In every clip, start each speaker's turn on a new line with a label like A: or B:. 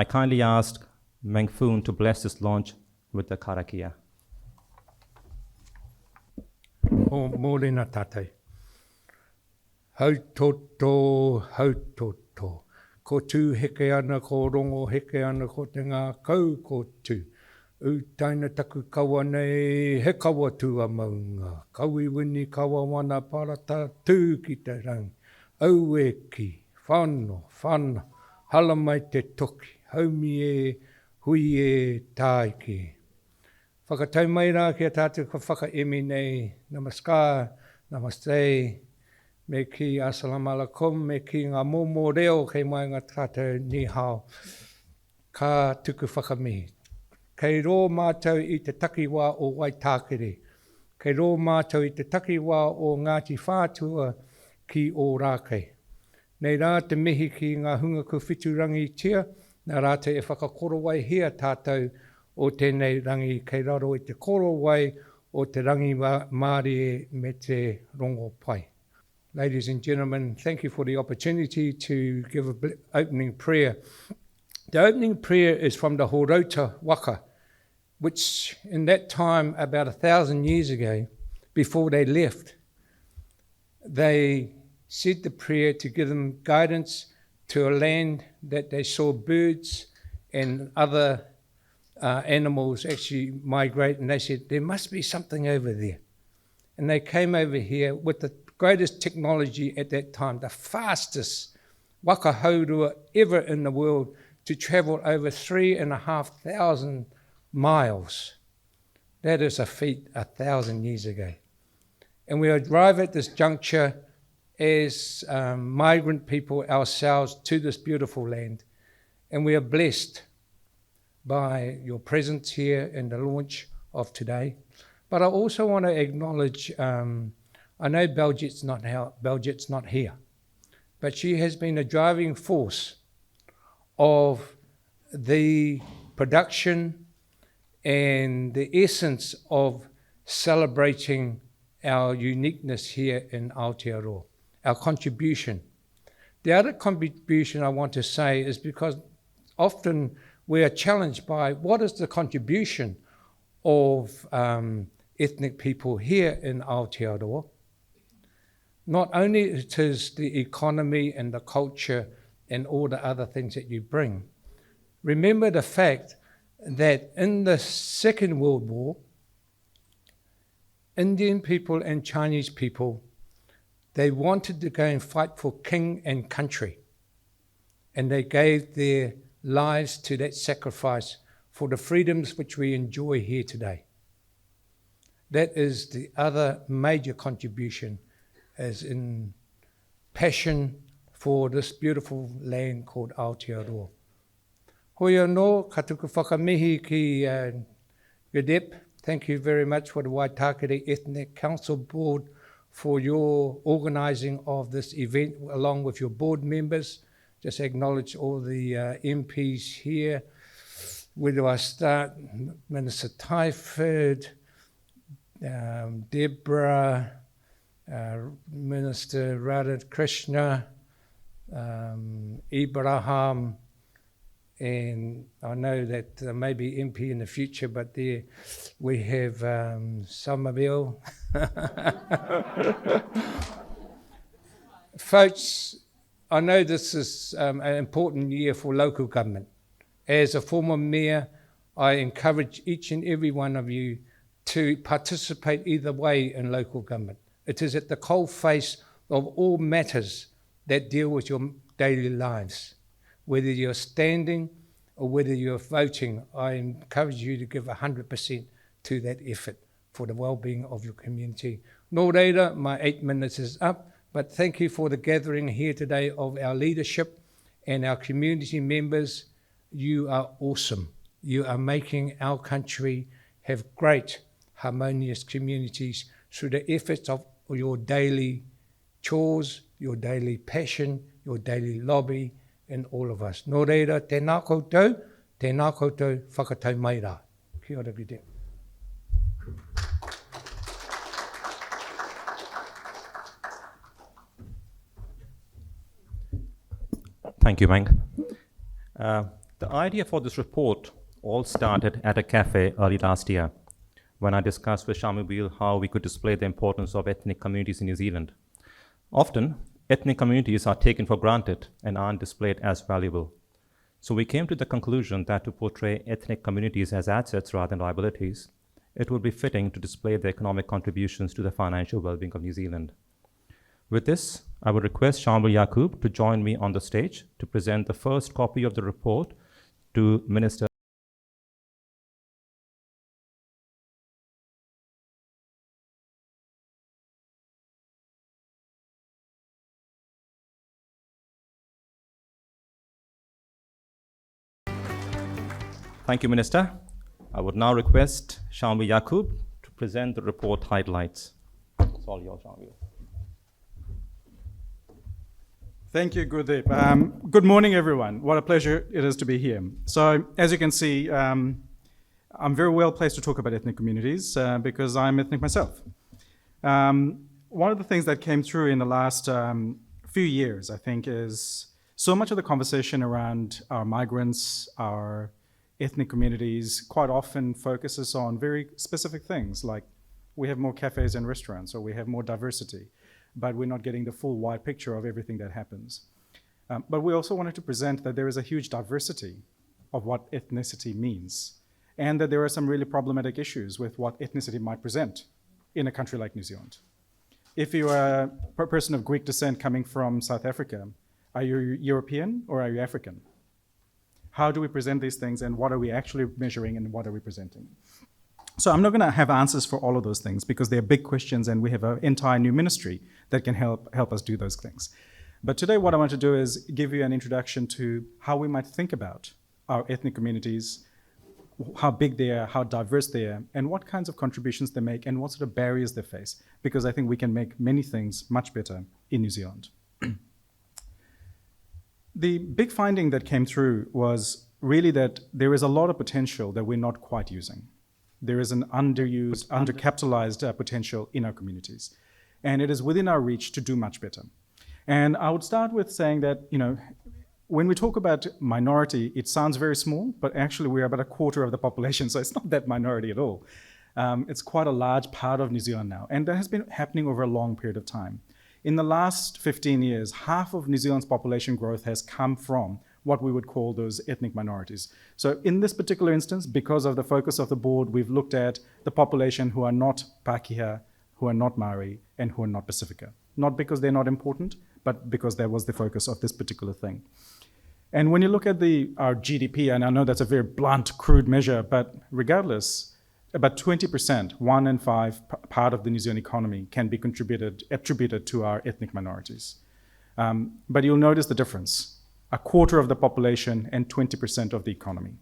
A: I kindly ask Meng Foon to bless this launch with the karakia.
B: O mōrena tātai. Hau toto. Ko tū heke ana, ko rongo heke ana, ko te ngā kau ko tū. U taina taku kawa nei, he kawa tū a maunga. Kaui wini kawa wana parata tū ki te rangi. Au e ki, whano, hala mai te toki. Haumi e, hui e, tāiki. Whakatau mai rā kia tātou ka whakaemi nei. Namaskar, namaste. Me ki assalamu alaikum, me ki ngā mōmō reo kei mai ngā tātou ni hao. Ka tuku whakamihi. Kei rō mātou i te takiwā o Waitākere. Kei rō mātou i te takiwā o Ngāti Whātua ki o Rākei. Nei rā te mihi ki ngā hunga kuwhitu rangi tia, nā rā te e whakakoro wai hea tātou o tēnei rangi kei raro i te koro wai o te rangi Māori me te rongo pai. Ladies and gentlemen, thank you for the opportunity to give an opening prayer. The opening prayer is from the Horota Waka, which in that time, about 1,000 years ago, before they left, they said the prayer to give them guidance to a land that they saw birds and other animals actually migrate, and they said, there must be something over there. And they came over here with the greatest technology at that time, the fastest waka haurua ever in the world, to travel over 3,500 miles. That is a feat 1,000 years ago. And we arrive at this juncture as migrant people ourselves to this beautiful land. And we are blessed by your presence here in the launch of today. But I also want to acknowledge, I know Baljet's not here, but she has been a driving force of the production and the essence of celebrating our uniqueness here in Aotearoa, our contribution. The other contribution I want to say is because often we are challenged by what is the contribution of ethnic people here in Aotearoa. Not only it is the economy and the culture and all the other things that you bring. Remember the fact that in the Second World War, Indian people and Chinese people, they wanted to go and fight for king and country. And they gave their lives to that sacrifice for the freedoms which we enjoy here today. That is the other major contribution, as in passion for this beautiful land called Aotearoa. Hoi anō, ka tuku whakamihi ki GDEP. Thank you very much for the Waitākere Ethnic Council Board for your organising of this event along with your board members. Just acknowledge all the MPs here. Where do I start? Minister Tyford, Deborah, Minister Radha Krishna, Ibrahim, and I know that maybe MP in the future, but there we have Somerville. Folks, I know this is an important year for local government. As a former mayor, I encourage each and every one of you to participate either way in local government. It is at the coalface of all matters that deal with your daily lives. Whether you're standing or whether you're voting, I encourage you to give 100% to that effort for the well-being of your community. Nō reira, my 8 minutes is up, but thank you for the gathering here today of our leadership and our community members. You are awesome. You are making our country have great, harmonious communities through the efforts of your daily chores, your daily passion, your daily lobby, and all of us. Nō reira, tēnā koutou, whakatau mai rā. Kia ora, Gide.
A: Thank you, Meng. The idea for this report all started at a cafe early last year when I discussed with Shamubeel how we could display the importance of ethnic communities in New Zealand. Often, ethnic communities are taken for granted and aren't displayed as valuable. So we came to the conclusion that to portray ethnic communities as assets rather than liabilities, it would be fitting to display their economic contributions to the financial well-being of New Zealand. With this, I would request Shamubeel Yaqub to join me on the stage to present the first copy of the report to Minister. Thank you, Minister. I would now request Shamubeel Yaqub to present the report highlights. It's all yours, Shamubeel.
C: Thank you, Gurdeep. Good morning, everyone. What a pleasure it is to be here. So, as you can see, I'm very well placed to talk about ethnic communities because I'm ethnic myself. One of the things that came through in the last few years, I think, is so much of the conversation around our migrants, our ethnic communities, quite often focuses on very specific things like we have more cafes and restaurants, or we have more diversity, but we're not getting the full wide picture of everything that happens. But we also wanted to present that there is a huge diversity of what ethnicity means, and that there are some really problematic issues with what ethnicity might present in a country like New Zealand. If you are a person of Greek descent coming from South Africa, are you European or are you African? How do we present these things, and what are we actually measuring, and what are we presenting? So I'm not going to have answers for all of those things because they're big questions, and we have an entire new ministry that can help us do those things. But today what I want to do is give you an introduction to how we might think about our ethnic communities, how big they are, how diverse they are, and what kinds of contributions they make, and what sort of barriers they face, because I think we can make many things much better in New Zealand. The big finding that came through was really that there is a lot of potential that we're not quite using. There is an underused, undercapitalized potential in our communities. And it is within our reach to do much better. And I would start with saying that, when we talk about minority, it sounds very small, but actually we're about a quarter of the population, so it's not that minority at all. It's quite a large part of New Zealand now, and that has been happening over a long period of time. In the last 15 years, half of New Zealand's population growth has come from what we would call those ethnic minorities. So in this particular instance, because of the focus of the board, we've looked at the population who are not Pākehā, who are not Maori, and who are not Pacifica. Not because they're not important, but because that was the focus of this particular thing. And when you look at our GDP, and I know that's a very blunt, crude measure, but regardless, about 20%, 1 in 5 part of the New Zealand economy can be attributed to our ethnic minorities. But you'll notice the difference. A quarter of the population and 20% of the economy.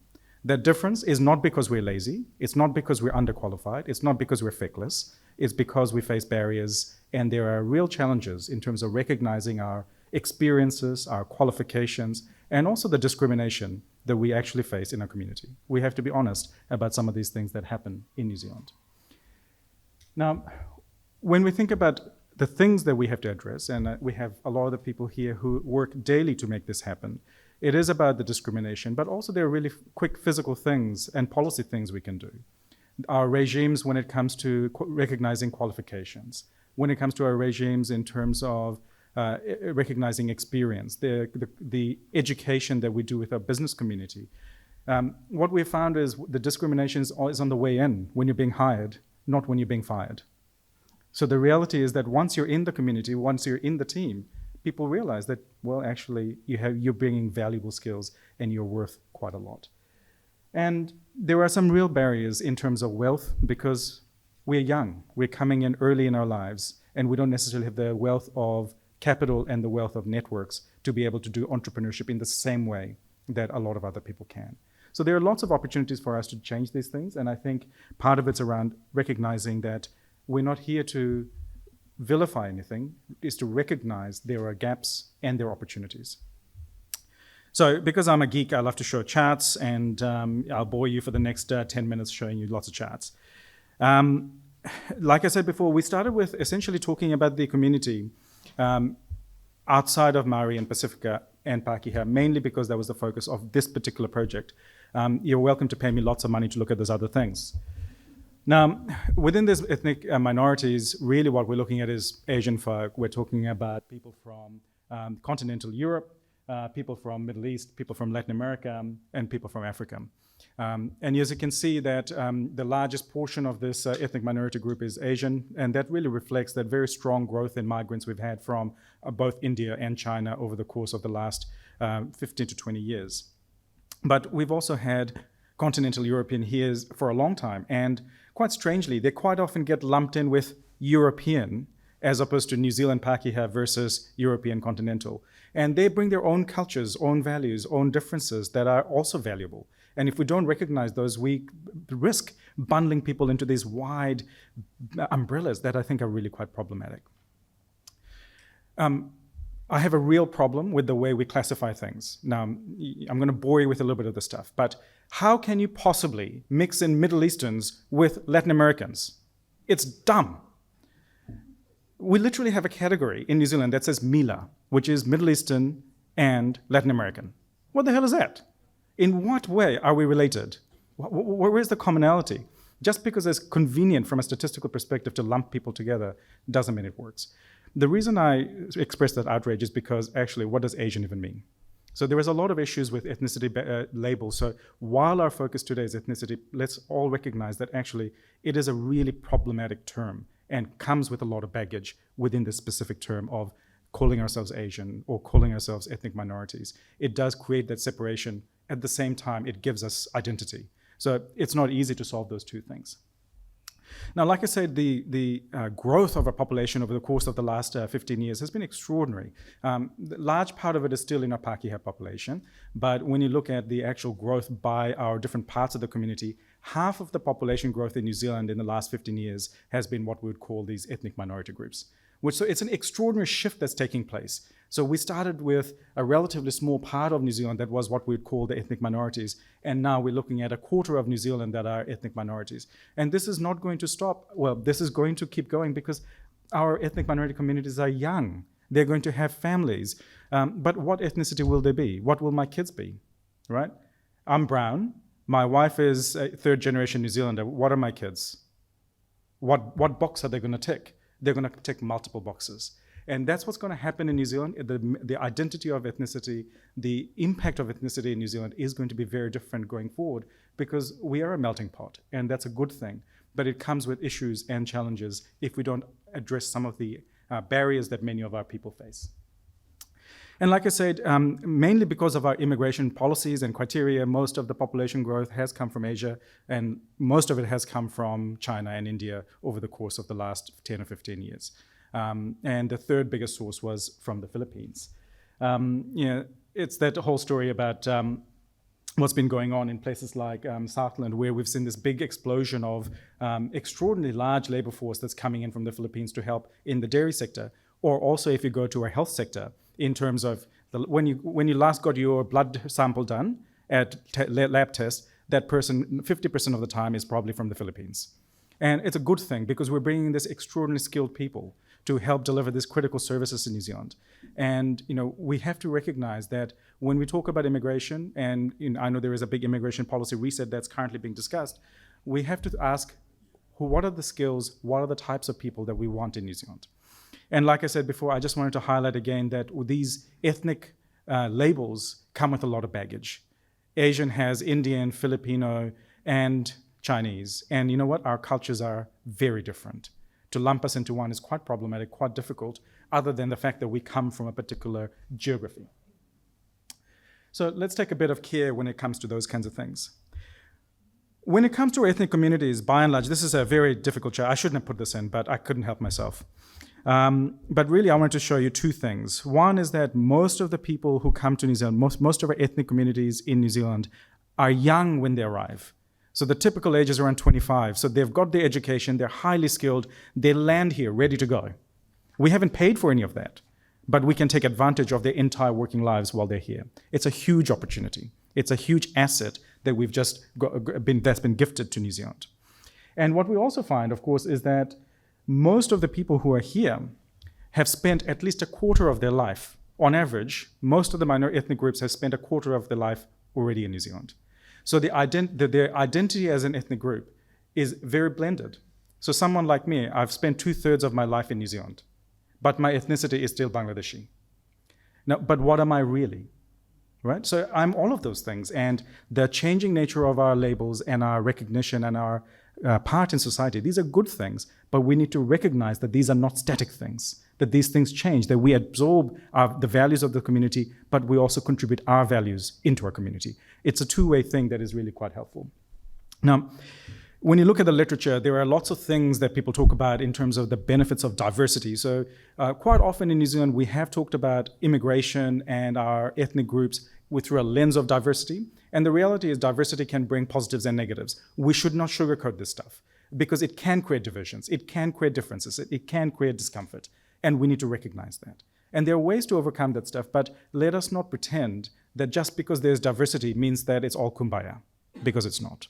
C: That difference is not because we're lazy, it's not because we're underqualified, it's not because we're feckless, it's because we face barriers, and there are real challenges in terms of recognizing our experiences, our qualifications, and also the discrimination that we actually face in our community. We have to be honest about some of these things that happen in New Zealand. Now, when we think about the things that we have to address, and we have a lot of the people here who work daily to make this happen, it is about the discrimination, but also there are really quick physical things and policy things we can do. Our regimes when it comes to recognizing qualifications, when it comes to our regimes in terms of recognizing experience, the education that we do with our business community. What we found is the discrimination is on the way in when you're being hired, not when you're being fired. So the reality is that once you're in the community, once you're in the team, people realize that, well, actually, you're bringing valuable skills and you're worth quite a lot. And there are some real barriers in terms of wealth because we're young, we're coming in early in our lives, and we don't necessarily have the wealth of capital and the wealth of networks to be able to do entrepreneurship in the same way that a lot of other people can. So there are lots of opportunities for us to change these things, and I think part of it's around recognizing that we're not here to vilify anything, is to recognize there are gaps and there are opportunities. So because I'm a geek, I love to show charts, and I'll bore you for the next 10 minutes showing you lots of charts. Like I said before, we started with essentially talking about the community outside of Maori and Pacifica and Pākehā, mainly because that was the focus of this particular project. You're welcome to pay me lots of money to look at those other things. Now, within these ethnic minorities, really what we're looking at is Asian folk. We're talking about people from continental Europe, people from Middle East, people from Latin America, and people from Africa. And as you can see that the largest portion of this ethnic minority group is Asian, and that really reflects that very strong growth in migrants we've had from both India and China over the course of the last 15 to 20 years. But we've also had continental European here for a long time, and quite strangely, they quite often get lumped in with European as opposed to New Zealand Pākehā versus European continental. And they bring their own cultures, own values, own differences that are also valuable. And if we don't recognize those, we risk bundling people into these wide umbrellas that I think are really quite problematic. I have a real problem with the way we classify things. Now, I'm going to bore you with a little bit of this stuff, but how can you possibly mix in Middle Easterns with Latin Americans? It's dumb. We literally have a category in New Zealand that says MILA, which is Middle Eastern and Latin American. What the hell is that? In what way are we related? Where's the commonality? Just because it's convenient from a statistical perspective to lump people together doesn't mean it works. The reason I express that outrage is because actually, what does Asian even mean? So there is a lot of issues with ethnicity labels. So while our focus today is ethnicity, let's all recognize that actually it is a really problematic term and comes with a lot of baggage within the specific term of calling ourselves Asian or calling ourselves ethnic minorities. It does create that separation. At the same time, it gives us identity. So it's not easy to solve those two things. Now, like I said, the growth of our population over the course of the last 15 years has been extraordinary. The large part of it is still in our Pākehā population, but when you look at the actual growth by our different parts of the community, half of the population growth in New Zealand in the last 15 years has been what we would call these ethnic minority groups. So it's an extraordinary shift that's taking place. So we started with a relatively small part of New Zealand that was what we would call the ethnic minorities, and now we're looking at a quarter of New Zealand that are ethnic minorities. And this is not going to stop. Well, this is going to keep going because our ethnic minority communities are young. They're going to have families. But what ethnicity will they be? What will my kids be, right? I'm brown. My wife is a third generation New Zealander. What are my kids? What box are they going to tick? They're going to tick multiple boxes. And that's what's going to happen in New Zealand. The identity of ethnicity, the impact of ethnicity in New Zealand is going to be very different going forward because we are a melting pot, and that's a good thing. But it comes with issues and challenges if we don't address some of the barriers that many of our people face. And like I said, mainly because of our immigration policies and criteria, most of the population growth has come from Asia, and most of it has come from China and India over the course of the last 10 or 15 years. And the third biggest source was from the Philippines. It's that whole story about what's been going on in places like Southland, where we've seen this big explosion of extraordinarily large labor force that's coming in from the Philippines to help in the dairy sector, or also if you go to our health sector, in terms of when you last got your blood sample done at lab test, that person 50% of the time is probably from the Philippines. And it's a good thing because we're bringing this extraordinarily skilled people to help deliver these critical services in New Zealand. And we have to recognize that when we talk about immigration, and I know there is a big immigration policy reset that's currently being discussed, we have to ask, what are the skills, what are the types of people that we want in New Zealand? And like I said before, I just wanted to highlight again that these ethnic labels come with a lot of baggage. Asian has Indian, Filipino, and Chinese. And you know what? Our cultures are very different. To lump us into one is quite problematic, quite difficult, other than the fact that we come from a particular geography. So let's take a bit of care when it comes to those kinds of things. When it comes to ethnic communities, by and large, this is a very difficult chart. I shouldn't have put this in, but I couldn't help myself. But really, I wanted to show you two things. One is that most of the people who come to New Zealand, most of our ethnic communities in New Zealand are young when they arrive. So the typical age is around 25. So they've got their education, they're highly skilled, they land here ready to go. We haven't paid for any of that, but we can take advantage of their entire working lives while they're here. It's a huge opportunity. It's a huge asset that we've just that's been gifted to New Zealand. And what we also find, of course, is that most of the people who are here have spent at least a quarter of their life on average, most of the minor ethnic groups have spent a quarter of their life already in New Zealand. So their identity as an ethnic group is very blended. So someone like me, I've spent 2/3 of my life in New Zealand, but my ethnicity is still Bangladeshi. Now, but what am I really? Right? So I'm all of those things. And the changing nature of our labels and our recognition and our part in society, these are good things, but we need to recognize that these are not static things, that these things change, that we absorb the values of the community, but we also contribute our values into our community. It's a two-way thing that is really quite helpful. Now, when you look at the literature, there are lots of things that people talk about in terms of the benefits of diversity. So quite often in New Zealand, we have talked about immigration and our ethnic groups through a lens of diversity. And the reality is diversity can bring positives and negatives. We should not sugarcoat this stuff because it can create divisions, it can create differences, it can create discomfort. And we need to recognize that. And there are ways to overcome that stuff, but let us not pretend that just because there's diversity means that it's all kumbaya, because it's not.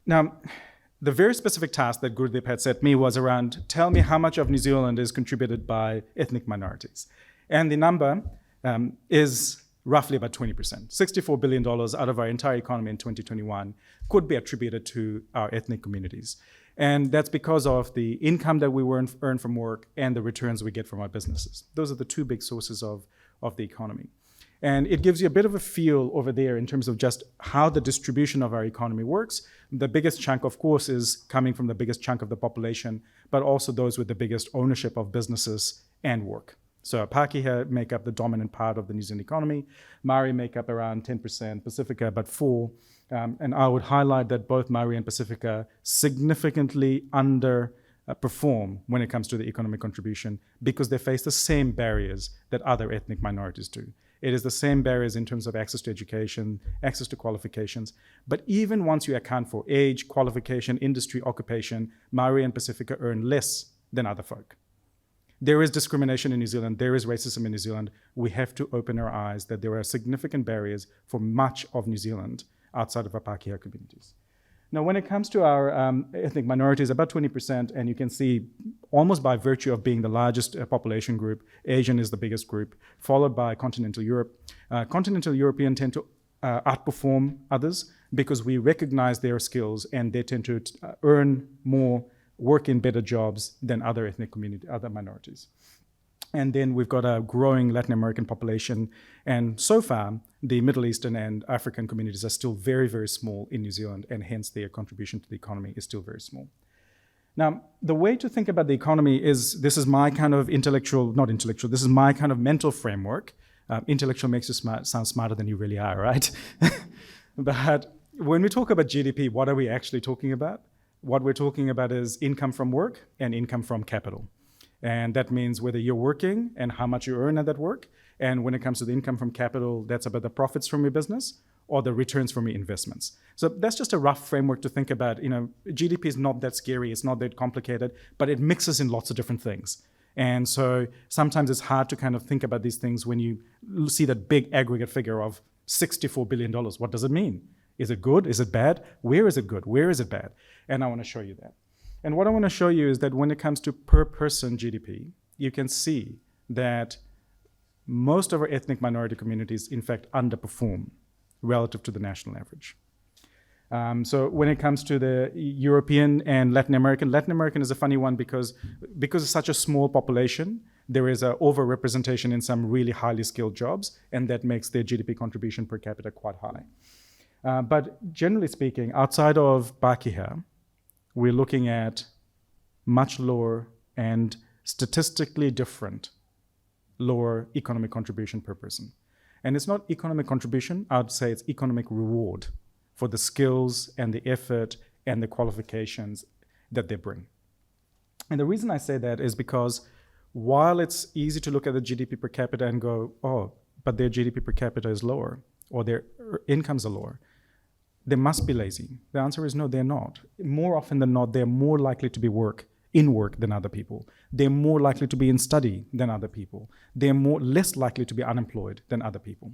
C: Now, the very specific task that Gurdeep had set me was around, tell me how much of New Zealand is contributed by ethnic minorities. And the number is roughly about 20%. $64 billion out of our entire economy in 2021 could be attributed to our ethnic communities. And that's because of the income that we earn from work and the returns we get from our businesses. Those are the two big sources of the economy. And it gives you a bit of a feel over there in terms of just how the distribution of our economy works. The biggest chunk, of course, is coming from the biggest chunk of the population, but also those with the biggest ownership of businesses and work. So Pākehā make up the dominant part of the New Zealand economy. Maori make up around 10%, Pacifica about 4%. And I would highlight that both Maori and Pacifica significantly underperform when it comes to the economic contribution because they face the same barriers that other ethnic minorities do. It is the same barriers in terms of access to education, access to qualifications. But even once you account for age, qualification, industry, occupation, Maori and Pacifica earn less than other folk. There is discrimination in New Zealand. There is racism in New Zealand. We have to open our eyes that there are significant barriers for much of New Zealand outside of our Pākehā communities. Now, when it comes to our ethnic minorities, about 20%, and you can see almost by virtue of being the largest population group, Asian is the biggest group, followed by continental Europe. Continental European tend to outperform others because we recognize their skills and they tend to earn more, work in better jobs than other ethnic community, other minorities. And then we've got a growing Latin American population. And so far, the Middle Eastern and African communities are still very, very small in New Zealand, and hence their contribution to the economy is still very small. Now, the way to think about the economy is, this is my kind of this is my kind of mental framework. Intellectual makes you sound smarter than you really are, right? But when we talk about GDP, what are we actually talking about? What we're talking about is income from work and income from capital. And that means whether you're working and how much you earn at that work. And when it comes to the income from capital, that's about the profits from your business or the returns from your investments. So that's just a rough framework to think about. You know, GDP is not that scary, it's not that complicated, but it mixes in lots of different things. And so sometimes it's hard to kind of think about these things when you see that big aggregate figure of $64 billion. What does it mean? Is it good? Is it bad? Where is it good? Where is it bad? And I want to show you that. And what I want to show you is that when it comes to per person GDP, you can see that most of our ethnic minority communities, in fact, underperform relative to the national average. So when it comes to the European and Latin American is a funny one because it's such a small population, there is an overrepresentation in some really highly skilled jobs, and that makes their GDP contribution per capita quite high. But generally speaking, outside of Pākehā, we're looking at much lower and statistically different lower economic contribution per person. And it's not economic contribution, I would say it's economic reward for the skills and the effort and the qualifications that they bring. And the reason I say that is because while it's easy to look at the GDP per capita and go, oh, but their GDP per capita is lower or their incomes are lower, they must be lazy. The answer is no, they're not. More often than not, they're more likely to be in work than other people. They're more likely to be in study than other people. They're less likely to be unemployed than other people.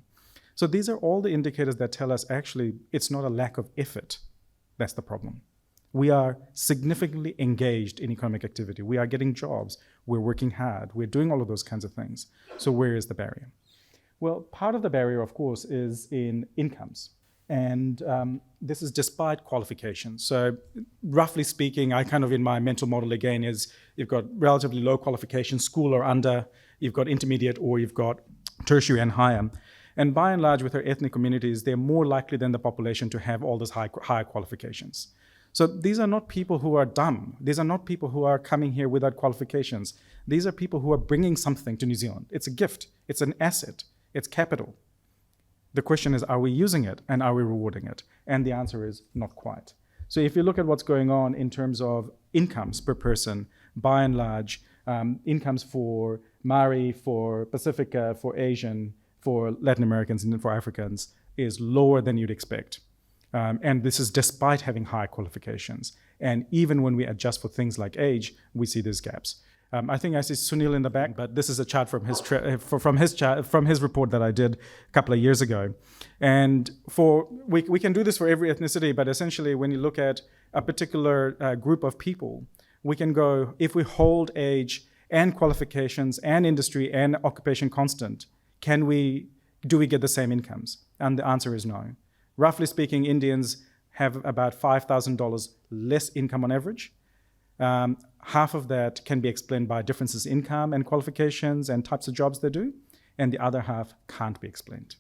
C: So these are all the indicators that tell us actually it's not a lack of effort that's the problem. We are significantly engaged in economic activity. We are getting jobs. We're working hard. We're doing all of those kinds of things. So where is the barrier? Well, part of the barrier, of course, is in incomes. And this is despite qualifications. So roughly speaking, I kind of, in my mental model again, is you've got relatively low qualifications, school or under, you've got intermediate, or you've got tertiary and higher. And by and large, with our ethnic communities, they're more likely than the population to have all those higher qualifications. So these are not people who are dumb. These are not people who are coming here without qualifications. These are people who are bringing something to New Zealand. It's a gift. It's an asset. It's capital. The question is, are we using it and are we rewarding it? And the answer is not quite. So if you look at what's going on in terms of incomes per person, by and large, incomes for Maori, for Pacifica, for Asian, for Latin Americans, and for Africans is lower than you'd expect. And this is despite having high qualifications. And even when we adjust for things like age, we see these gaps. I think I see Sunil in the back, but this is a chart from his report that I did a couple of years ago. And we can do this for every ethnicity, but essentially when you look at a particular group of people, we can go, if we hold age and qualifications and industry and occupation constant, do we get the same incomes? And the answer is no. Roughly speaking, Indians have about $5,000 less income on average. Half of that can be explained by differences in income and qualifications and types of jobs they do, and the other half can't be explained.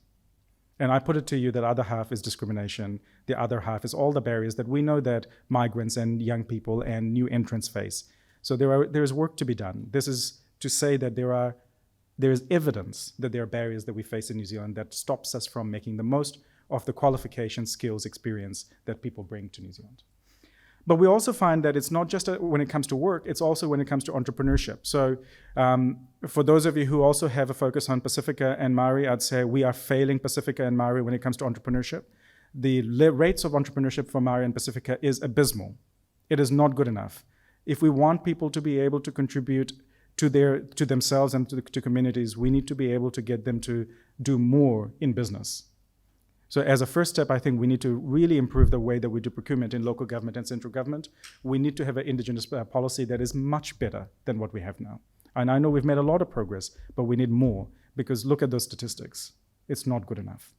C: And I put it to you that other half is discrimination. The other half is all the barriers that we know that migrants and young people and new entrants face. So there is work to be done. This is to say that there is evidence that there are barriers that we face in New Zealand that stops us from making the most of the qualifications, skills, experience that people bring to New Zealand. But we also find that it's not just when it comes to work, it's also when it comes to entrepreneurship. So for those of you who also have a focus on Pacifica and Maori, I'd say we are failing Pacifica and Maori when it comes to entrepreneurship. The rates of entrepreneurship for Maori and Pacifica is abysmal. It is not good enough. If we want people to be able to contribute to themselves and to communities, we need to be able to get them to do more in business. So as a first step, I think we need to really improve the way that we do procurement in local government and central government. We need to have an indigenous policy that is much better than what we have now. And I know we've made a lot of progress, but we need more, because look at those statistics. It's not good enough.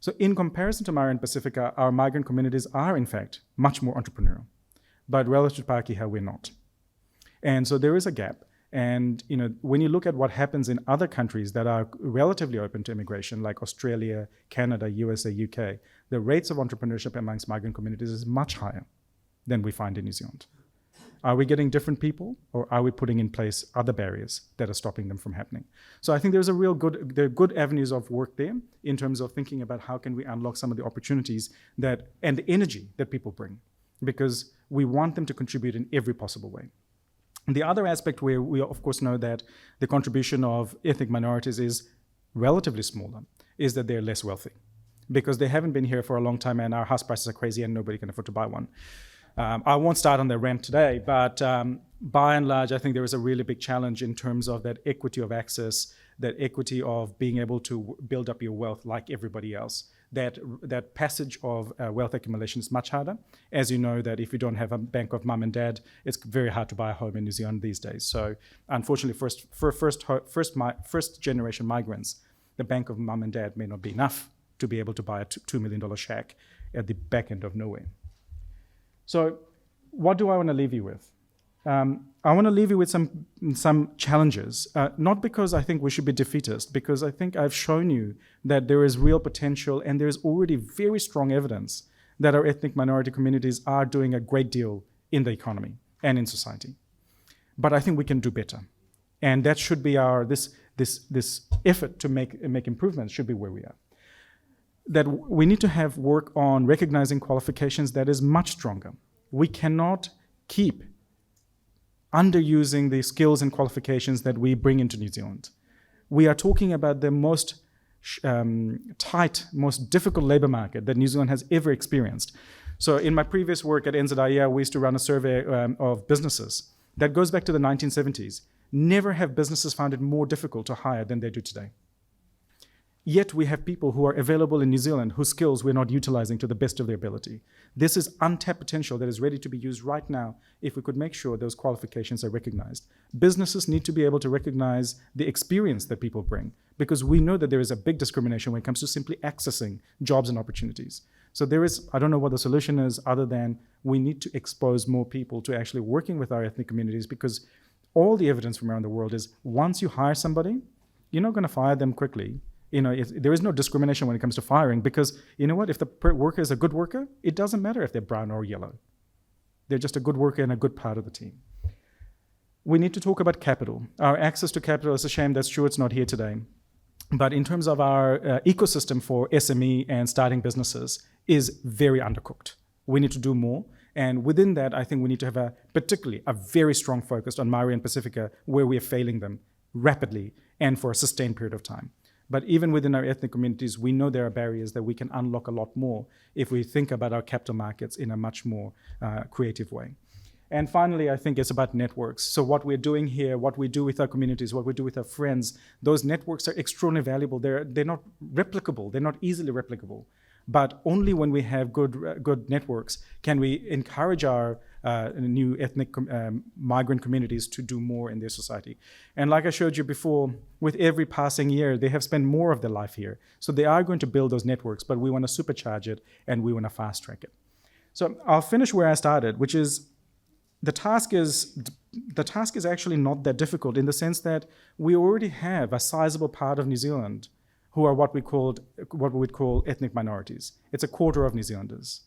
C: So in comparison to Maori and Pacifica, our migrant communities are in fact much more entrepreneurial, but relative to Pākehā, we're not. And so there is a gap. And when you look at what happens in other countries that are relatively open to immigration, like Australia, Canada, USA, UK, the rates of entrepreneurship amongst migrant communities is much higher than we find in New Zealand. Are we getting different people, or are we putting in place other barriers that are stopping them from happening? So I think there are good avenues of work there in terms of thinking about how can we unlock some of the opportunities and the energy that people bring, because we want them to contribute in every possible way. The other aspect where we of course know that the contribution of ethnic minorities is relatively smaller is that they're less wealthy, because they haven't been here for a long time and our house prices are crazy and nobody can afford to buy one. I won't start on the rent today, but by and large, I think there is a really big challenge in terms of that equity of access, that equity of being able to build up your wealth like everybody else. That passage of wealth accumulation is much harder. As you know, that if you don't have a bank of mum and dad, it's very hard to buy a home in New Zealand these days. So unfortunately, first generation migrants, the bank of mum and dad may not be enough to be able to buy a $2 million shack at the back end of nowhere. So what do I want to leave you with? I want to leave you with some challenges, not because I think we should be defeatist, because I think I've shown you that there is real potential and there is already very strong evidence that our ethnic minority communities are doing a great deal in the economy and in society. But I think we can do better. And that should be this effort to make improvements should be where we are. That we need to have work on recognizing qualifications that is much stronger. We cannot keep underusing the skills and qualifications that we bring into New Zealand. We are talking about the most tight, most difficult labor market that New Zealand has ever experienced. So in my previous work at NZIER, we used to run a survey of businesses that goes back to the 1970s. Never have businesses found it more difficult to hire than they do today. Yet we have people who are available in New Zealand whose skills we're not utilizing to the best of their ability. This is untapped potential that is ready to be used right now if we could make sure those qualifications are recognized. Businesses need to be able to recognize the experience that people bring, because we know that there is a big discrimination when it comes to simply accessing jobs and opportunities. So there is, I don't know what the solution is other than we need to expose more people to actually working with our ethnic communities, because all the evidence from around the world is once you hire somebody, you're not going to fire them quickly. There is no discrimination when it comes to firing, because you know what? If the worker is a good worker, it doesn't matter if they're brown or yellow. They're just a good worker and a good part of the team. We need to talk about capital. Our access to capital, it's a shame that Stuart's not here today. But in terms of our ecosystem for SME and starting businesses is very undercooked. We need to do more. And within that, I think we need to have particularly a very strong focus on Maori and Pacifica, where we are failing them rapidly and for a sustained period of time. But even within our ethnic communities, we know there are barriers that we can unlock a lot more if we think about our capital markets in a much more creative way. And finally, I think it's about networks. So what we're doing here, what we do with our communities, what we do with our friends, those networks are extraordinarily valuable. They're not replicable. They're not easily replicable. But only when we have good networks can we encourage our new ethnic migrant communities to do more in their society. And like I showed you before, with every passing year, they have spent more of their life here. So they are going to build those networks, but we want to supercharge it and we want to fast track it. So I'll finish where I started, which is the task is actually not that difficult, in the sense that we already have a sizable part of New Zealand who are what we would call ethnic minorities. It's a quarter of New Zealanders,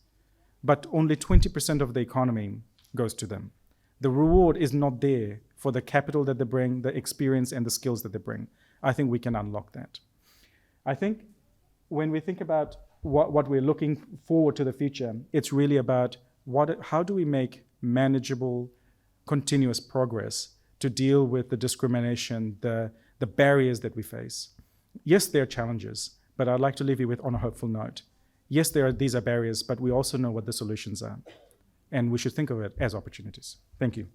C: but only 20% of the economy goes to them. The reward is not there for the capital that they bring, the experience and the skills that they bring. I think we can unlock that. I think when we think about what we're looking forward to the future, it's really about how do we make manageable, continuous progress to deal with the discrimination, the barriers that we face. Yes, there are challenges, but I'd like to leave you with on a hopeful note. Yes, these are barriers, but we also know what the solutions are. And we should think of it as opportunities. Thank you.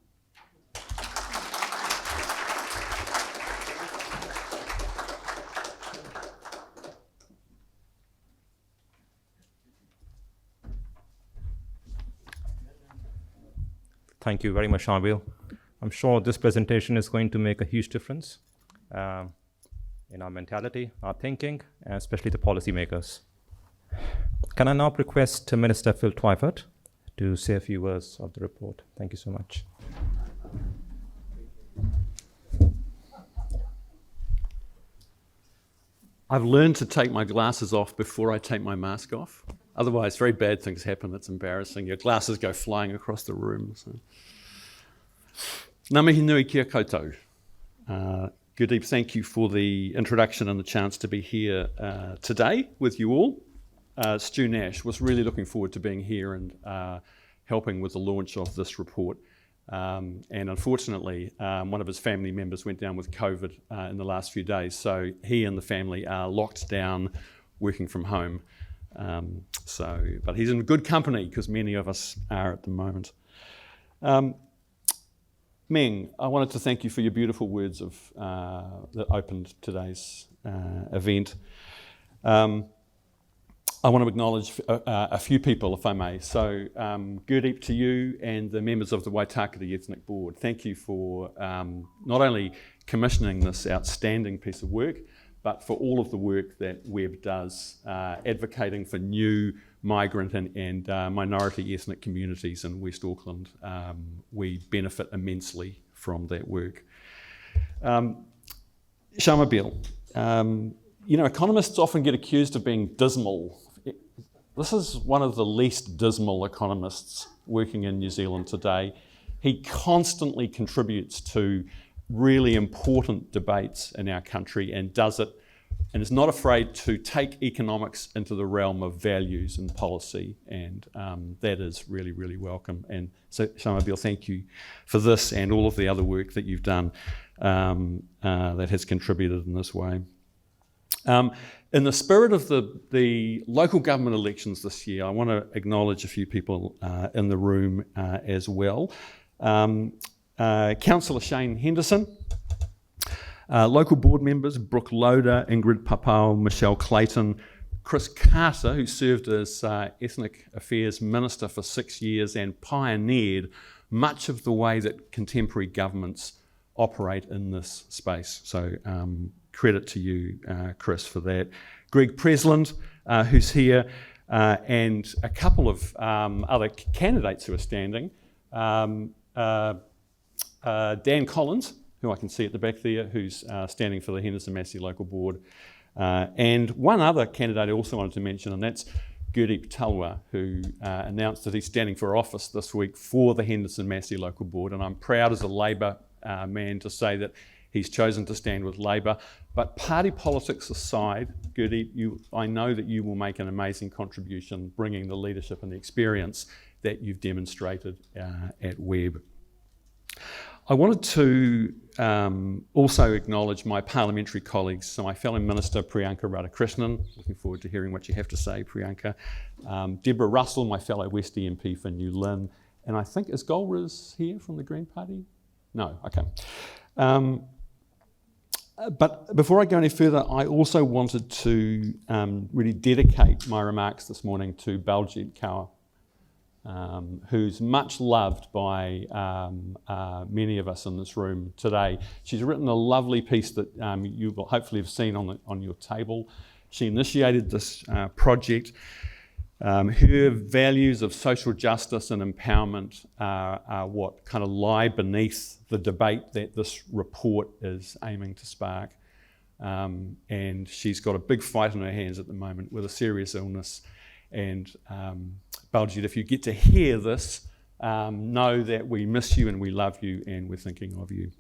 A: Thank you very much, Shamubeel. I'm sure this presentation is going to make a huge difference in our mentality, our thinking, and especially the policymakers. Can I now request Minister Phil Twyford to say a few words of the report? Thank you so much.
D: I've learned to take my glasses off before I take my mask off. Otherwise, very bad things happen. It's embarrassing. Your glasses go flying across the room. So. Ngā mihi nui kia koutou. Gurdeep, thank you for the introduction and the chance to be here today with you all. Stu Nash was really looking forward to being here and helping with the launch of this report. And unfortunately, one of his family members went down with COVID in the last few days. So he and the family are locked down, working from home. But he's in good company, because many of us are at the moment. Meng, I wanted to thank you for your beautiful words that opened today's event. I want to acknowledge a few people, if I may. So, Gurdeep, to you and the members of the Waitakere Ethnic Board, thank you for not only commissioning this outstanding piece of work, but for all of the work that Webb does, advocating for new migrant and minority ethnic communities in West Auckland. We benefit immensely from that work. Shamubeel, economists often get accused of being dismal. This is one of the least dismal economists working in New Zealand today. He constantly contributes to really important debates in our country and does it, and is not afraid to take economics into the realm of values and policy, and that is really, really welcome. And so, Shamubeel, thank you for this and all of the other work that you've done that has contributed in this way. In the spirit of the local government elections this year, I want to acknowledge a few people in the room as well. Councillor Shane Henderson, Local board members, Brooke Loader, Ingrid Papau, Michelle Clayton, Chris Carter, who served as Ethnic Affairs Minister for 6 years and pioneered much of the way that contemporary governments operate in this space. So credit to you, Chris, for that. Greg Presland, who's here, and a couple of other candidates who are standing. Dan Collins, who I can see at the back there, who's standing for the Henderson Massey Local Board. And one other candidate I also wanted to mention, and that's Gurdeep Talwar, who announced that he's standing for office this week for the Henderson Massey Local Board. And I'm proud as a Labor man to say that he's chosen to stand with Labor. But party politics aside, Gurdeep, I know that you will make an amazing contribution bringing the leadership and the experience that you've demonstrated at Webb. I wanted to also acknowledge my parliamentary colleagues, so my fellow Minister Priyanka Radhakrishnan, looking forward to hearing what you have to say, Priyanka. Deborah Russell, my fellow West MP for New Lynn, and I think, is Golriz here from the Green Party? No, okay. But before I go any further, I also wanted to really dedicate my remarks this morning to Baljit Kaur, who's much loved by many of us in this room today. She's written a lovely piece that you will hopefully have seen on your table. She initiated this project. Her values of social justice and empowerment are what kind of lie beneath the debate that this report is aiming to spark. And she's got a big fight in her hands at the moment with a serious illness. And Baljit, if you get to hear this, know that we miss you and we love you and we're thinking of you.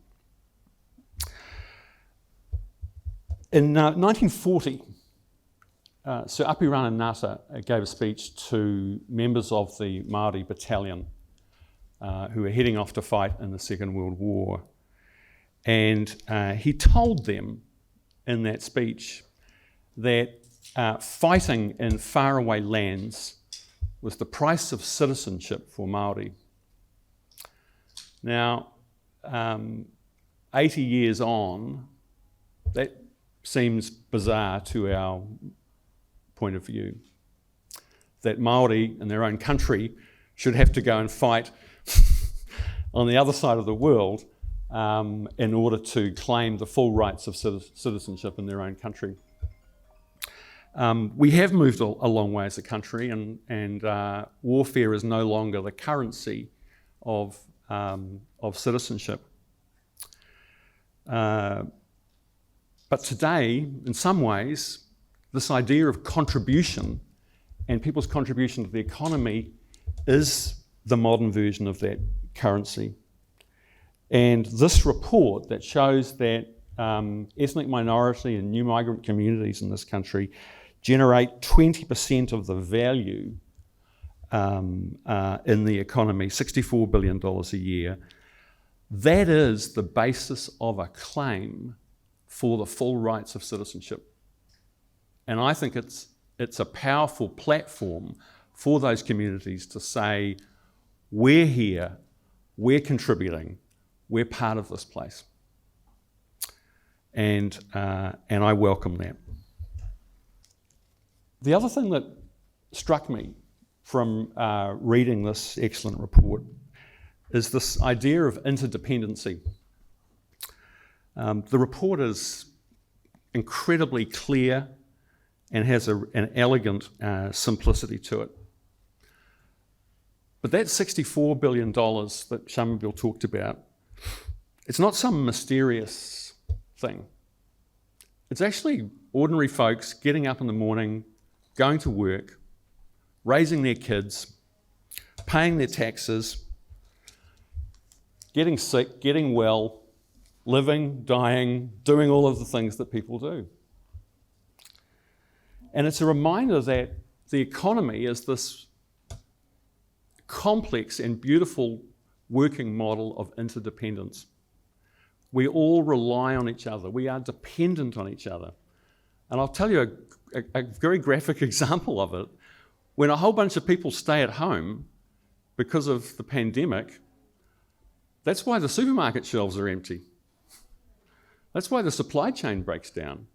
D: In 1940, Sir Apirana Ngata gave a speech to members of the Māori battalion who were heading off to fight in the Second World War. And he told them in that speech that fighting in faraway lands was the price of citizenship for Māori. Now, 80 years on, that seems bizarre to our point of view, that Māori in their own country should have to go and fight on the other side of the world in order to claim the full rights of citizenship in their own country. We have moved a long way as a country, and warfare is no longer the currency of citizenship. But today, in some ways, this idea of contribution and people's contribution to the economy is the modern version of that currency. And this report that shows that ethnic minority and new migrant communities in this country generate 20% of the value in the economy, $64 billion a year. That is the basis of a claim for the full rights of citizenship. And I think it's a powerful platform for those communities to say, we're here, we're contributing, we're part of this place. And I welcome that. The other thing that struck me from reading this excellent report is this idea of interdependency. The report is incredibly clear and has an elegant simplicity to it. But that $64 billion that Shamubeel talked about, it's not some mysterious thing. It's actually ordinary folks getting up in the morning, going to work, raising their kids, paying their taxes, getting sick, getting well, living, dying, doing all of the things that people do. And it's a reminder that the economy is this complex and beautiful working model of interdependence. We all rely on each other. We are dependent on each other. And I'll tell you a very graphic example of it. When a whole bunch of people stay at home because of the pandemic, that's why the supermarket shelves are empty. That's why the supply chain breaks down.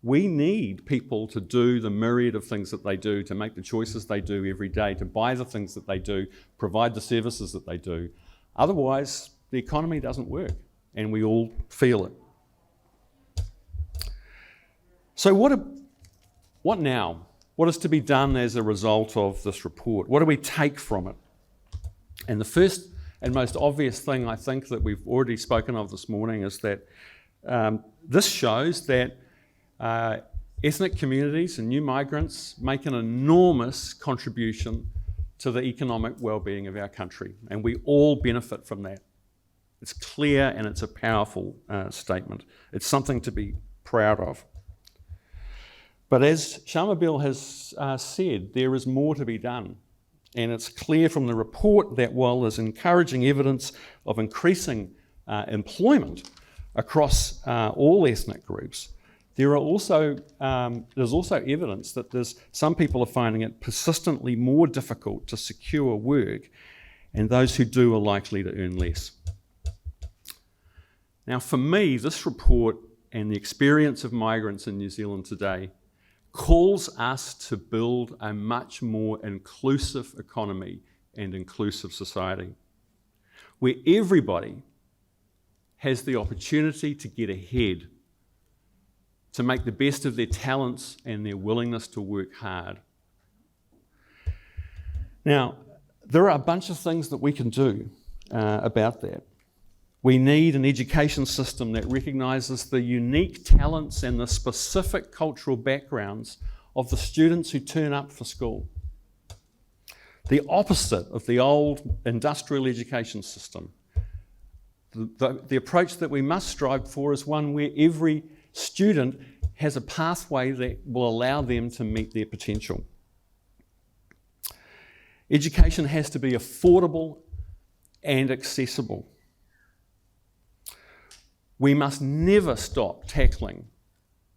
D: We need people to do the myriad of things that they do, to make the choices they do every day, to buy the things that they do, provide the services that they do. Otherwise, the economy doesn't work, and we all feel it. So what now? What is to be done as a result of this report? What do we take from it? And the first and most obvious thing I think that we've already spoken of this morning is that this shows that ethnic communities and new migrants make an enormous contribution to the economic well-being of our country, and we all benefit from that. It's clear and it's a powerful statement. It's something to be proud of. But as Shamubeel has said, there is more to be done. And it's clear from the report that while there's encouraging evidence of increasing employment across all ethnic groups, there's also evidence that some people are finding it persistently more difficult to secure work, and those who do are likely to earn less. Now, for me, this report and the experience of migrants in New Zealand today calls us to build a much more inclusive economy and inclusive society, where everybody has the opportunity to get ahead, to make the best of their talents and their willingness to work hard. Now, there are a bunch of things that we can do about that. We need an education system that recognises the unique talents and the specific cultural backgrounds of the students who turn up for school. The opposite of the old industrial education system. The approach that we must strive for is one where every student has a pathway that will allow them to meet their potential. Education has to be affordable and accessible. We must never stop tackling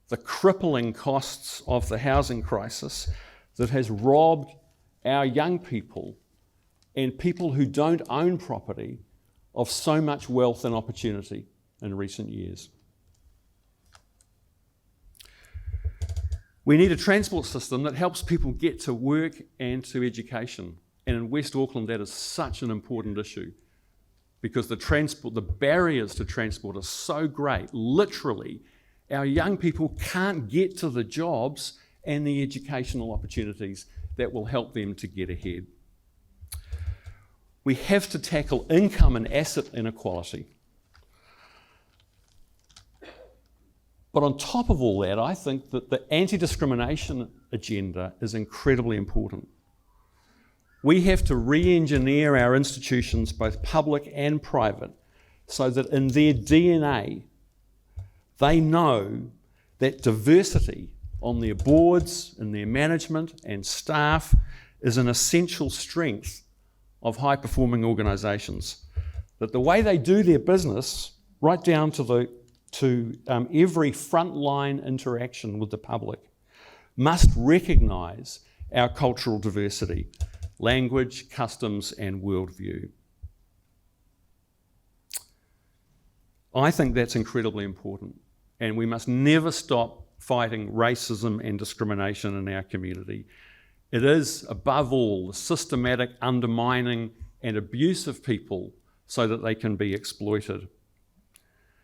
D: the crippling costs of the housing crisis that has robbed our young people and people who don't own property of so much wealth and opportunity in recent years. We need a transport system that helps people get to work and to education. And in West Auckland, that is such an important issue, because the barriers to transport are so great. Literally, our young people can't get to the jobs and the educational opportunities that will help them to get ahead. We have to tackle income and asset inequality. But on top of all that, I think that the anti-discrimination agenda is incredibly important. We have to re-engineer our institutions, both public and private, so that in their DNA, they know that diversity on their boards, in their management and staff is an essential strength of high-performing organisations. That the way they do their business, right down to every frontline interaction with the public, must recognise our cultural diversity, language, customs, and worldview. I think that's incredibly important, and we must never stop fighting racism and discrimination in our community. It is, above all, the systematic undermining and abuse of people so that they can be exploited.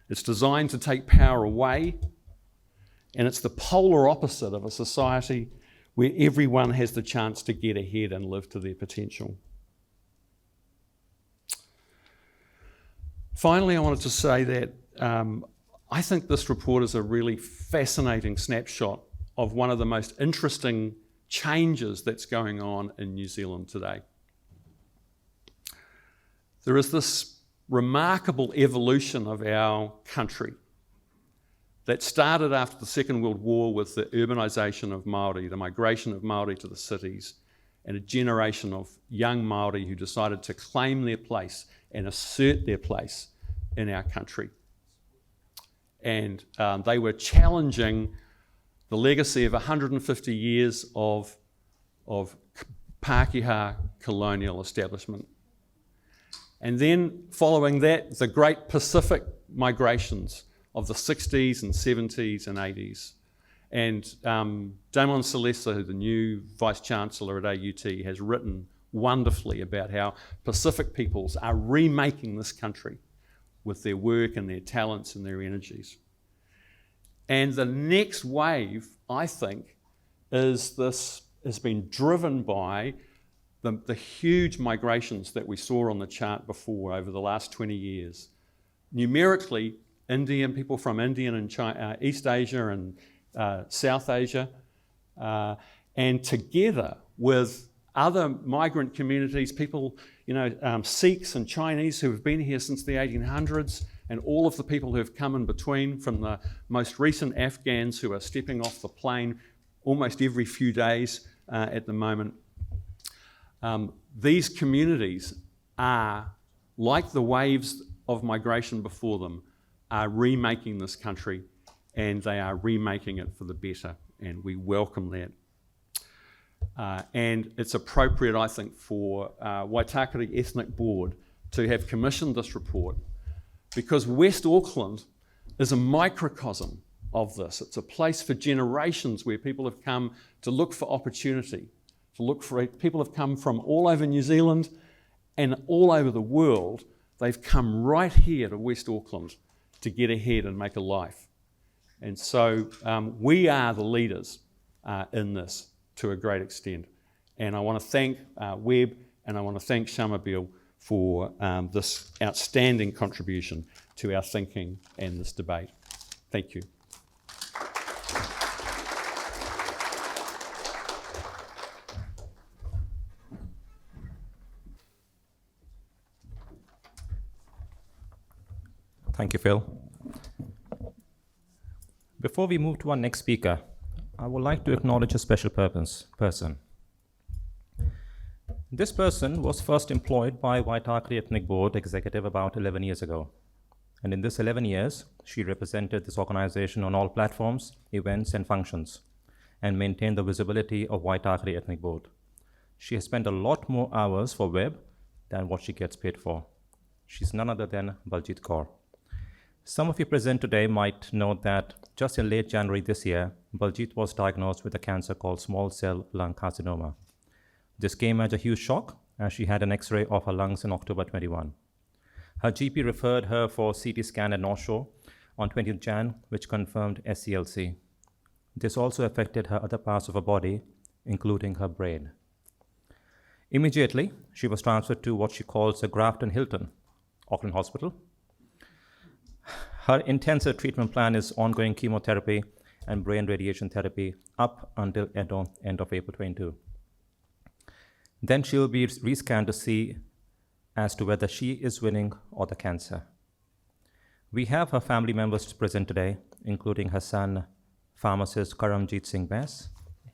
D: It's designed to take power away, and it's the polar opposite of a society where everyone has the chance to get ahead and live to their potential. Finally, I wanted to say that I think this report is a really fascinating snapshot of one of the most interesting changes that's going on in New Zealand today. There is this remarkable evolution of our country that started after the Second World War with the urbanisation of Māori, the migration of Māori to the cities, and a generation of young Māori who decided to claim their place and assert their place in our country. And they were challenging the legacy of 150 years of Pākehā colonial establishment. And then following that, the great Pacific migrations of the 60s and 70s and 80s. And Damon Salesa, the new Vice-Chancellor at AUT, has written wonderfully about how Pacific peoples are remaking this country with their work and their talents and their energies. And the next wave, I think, has been driven by the huge migrations that we saw on the chart before over the last 20 years. Numerically, people from India and East Asia and South Asia, and together with other migrant communities, people, Sikhs and Chinese who have been here since the 1800s, and all of the people who have come in between, from the most recent Afghans who are stepping off the plane almost every few days at the moment. These communities are, like the waves of migration before them, are remaking this country, and they are remaking it for the better, and we welcome that. And it's appropriate, I think, for Waitakere Ethnic Board to have commissioned this report, because West Auckland is a microcosm of this. It's a place for generations where people have come to look for opportunity, people have come from all over New Zealand and all over the world. They've come right here to West Auckland to get ahead and make a life. And so we are the leaders in this to a great extent. And I want to thank Webb, and I want to thank Shamubeel for this outstanding contribution to our thinking and this debate. Thank you.
A: Thank you, Phil. Before we move to our next speaker, I would like to acknowledge a special person. This person was first employed by Waitakere Ethnic Board Executive about 11 years ago. And in this 11 years, she represented this organization on all platforms, events, and functions, and maintained the visibility of Waitakere Ethnic Board. She has spent a lot more hours for Webb than what she gets paid for. She's none other than Baljit Kaur. Some of you present today might know that just in late January this year, Baljit was diagnosed with a cancer called small cell lung carcinoma. This came as a huge shock, as she had an X-ray of her lungs in October 21. Her GP referred her for CT scan at North Shore on 20th Jan, which confirmed SCLC. This also affected her other parts of her body, including her brain. Immediately, she was transferred to what she calls the Grafton Hilton Auckland Hospital. Her intensive treatment plan is ongoing chemotherapy and brain radiation therapy up until end of April 22. Then she will be rescanned to see as to whether she is winning or the cancer. We have her family members present today, including her son, pharmacist Karamjit Singh Bass,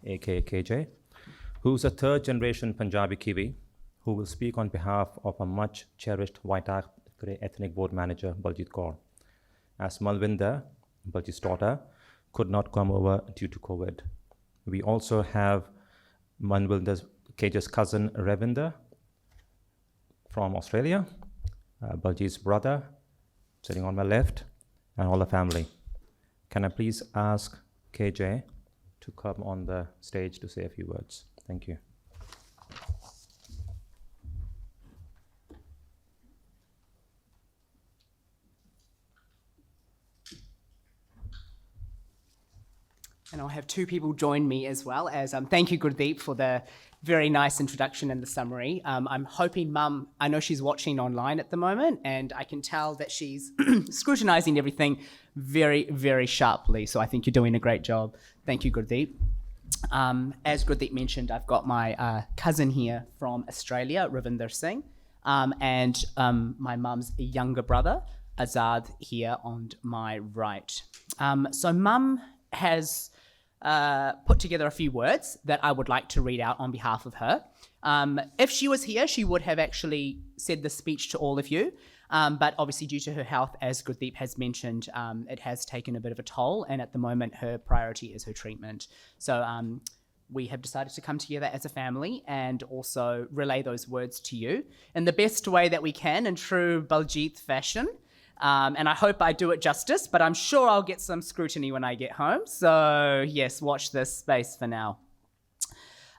A: aka KJ, who's a third-generation Punjabi Kiwi, who will speak on behalf of a much-cherished Waitakere Ethnic Board manager, Baljit Kaur, as Malvinder, Baljit's daughter, could not come over due to COVID. We also have Malvinder's KJ's cousin, Ravinder, from Australia, Baljit's brother, sitting on my left, and all the family. Can I please ask KJ to come on the stage to say a few words? Thank you.
E: And I'll have two people join me as well as thank you, Gurdeep, for the very nice introduction and the summary. I'm hoping Mum, I know she's watching online at the moment, and I can tell that she's scrutinizing everything very, very sharply. So I think you're doing a great job. Thank you, Gurdeep. As Gurdeep mentioned, I've got my cousin here from Australia, Ravinder Singh, and my mum's younger brother, Azad, here on my right. So Mum has put together a few words that I would like to read out on behalf of her. If she was here, she would have actually said the speech to all of you, but obviously due to her health, as Gurdeep has mentioned, it has taken a bit of a toll, and at the moment her priority is her treatment. So we have decided to come together as a family and also relay those words to you in the best way that we can in true Baljit fashion. And I hope I do it justice, but I'm sure I'll get some scrutiny when I get home. So yes, watch this space for now.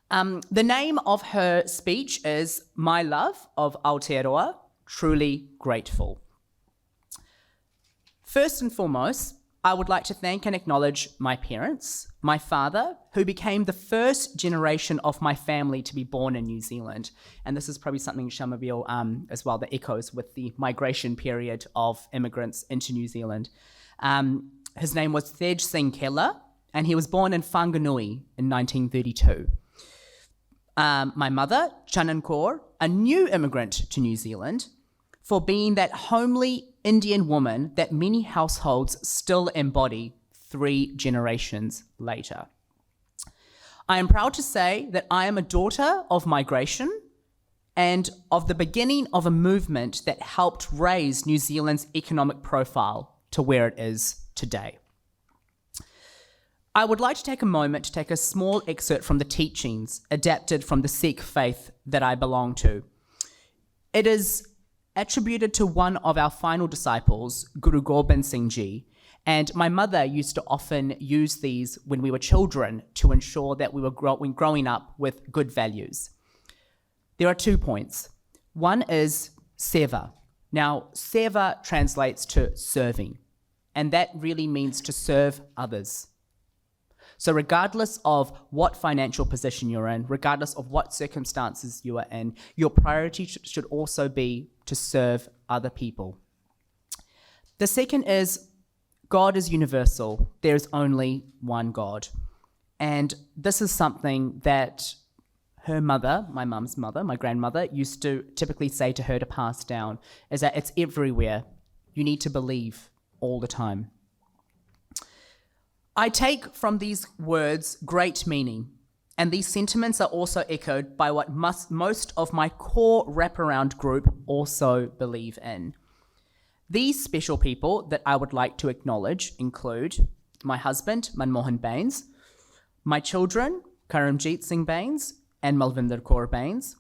E: The name of her speech is My Love of Aotearoa, Truly Grateful. First and foremost, I would like to thank and acknowledge my parents, my father, who became the first generation of my family to be born in New Zealand. And this is probably something, Shamabeel, as well, that echoes with the migration period of immigrants into New Zealand. His name was Thej Singh Keller, and he was born in Whanganui in 1932. My mother, Chanan Kaur, a new immigrant to New Zealand, for being that homely Indian woman that many households still embody 3 generations later. I am proud to say that I am a daughter of migration and of the beginning of a movement that helped raise New Zealand's economic profile to where it is today. I would like to take a moment to take a small excerpt from the teachings adapted from the Sikh faith that I belong to. It is attributed to one of our final disciples, Guru Gobind Singh Ji, and my mother used to often use these when we were children to ensure that we were growing up with good values. There are 2 points. One is seva. Now, seva translates to serving, and that really means to serve others. So regardless of what financial position you're in, regardless of what circumstances you are in, your priority should also be to serve other people. The second is God is universal. There is only one God. And this is something that her mother, my mum's mother, my grandmother, used to typically say to her to pass down, is that it's everywhere. You need to believe all the time. I take from these words great meaning, and these sentiments are also echoed by what most of my core wraparound group also believe in. These special people that I would like to acknowledge include my husband, Manmohan Bains, my children, Karamjit Singh Bains and Malvinder Kaur Bains,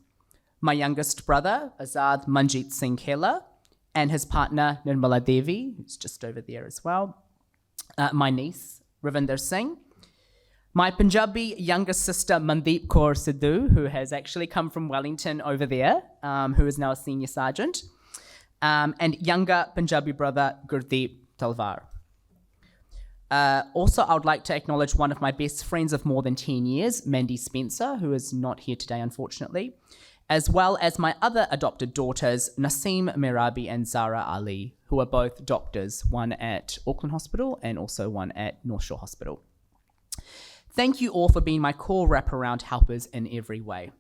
E: my youngest brother, Azad Manjit Singh Keller, and his partner, Nirmala Devi, who's just over there as well, my niece, Ravinder Singh, my Punjabi younger sister, Mandeep Kaur Sidhu, who has actually come from Wellington over there, who is now a senior sergeant, and younger Punjabi brother, Gurdeep Talwar. Also, I would like to acknowledge one of my best friends of more than 10 years, Mandy Spencer, who is not here today, unfortunately, as well as my other adopted daughters, Naseem Merabi and Zara Ali, who are both doctors, one at Auckland Hospital and also one at North Shore Hospital. Thank you all for being my core wraparound helpers in every way.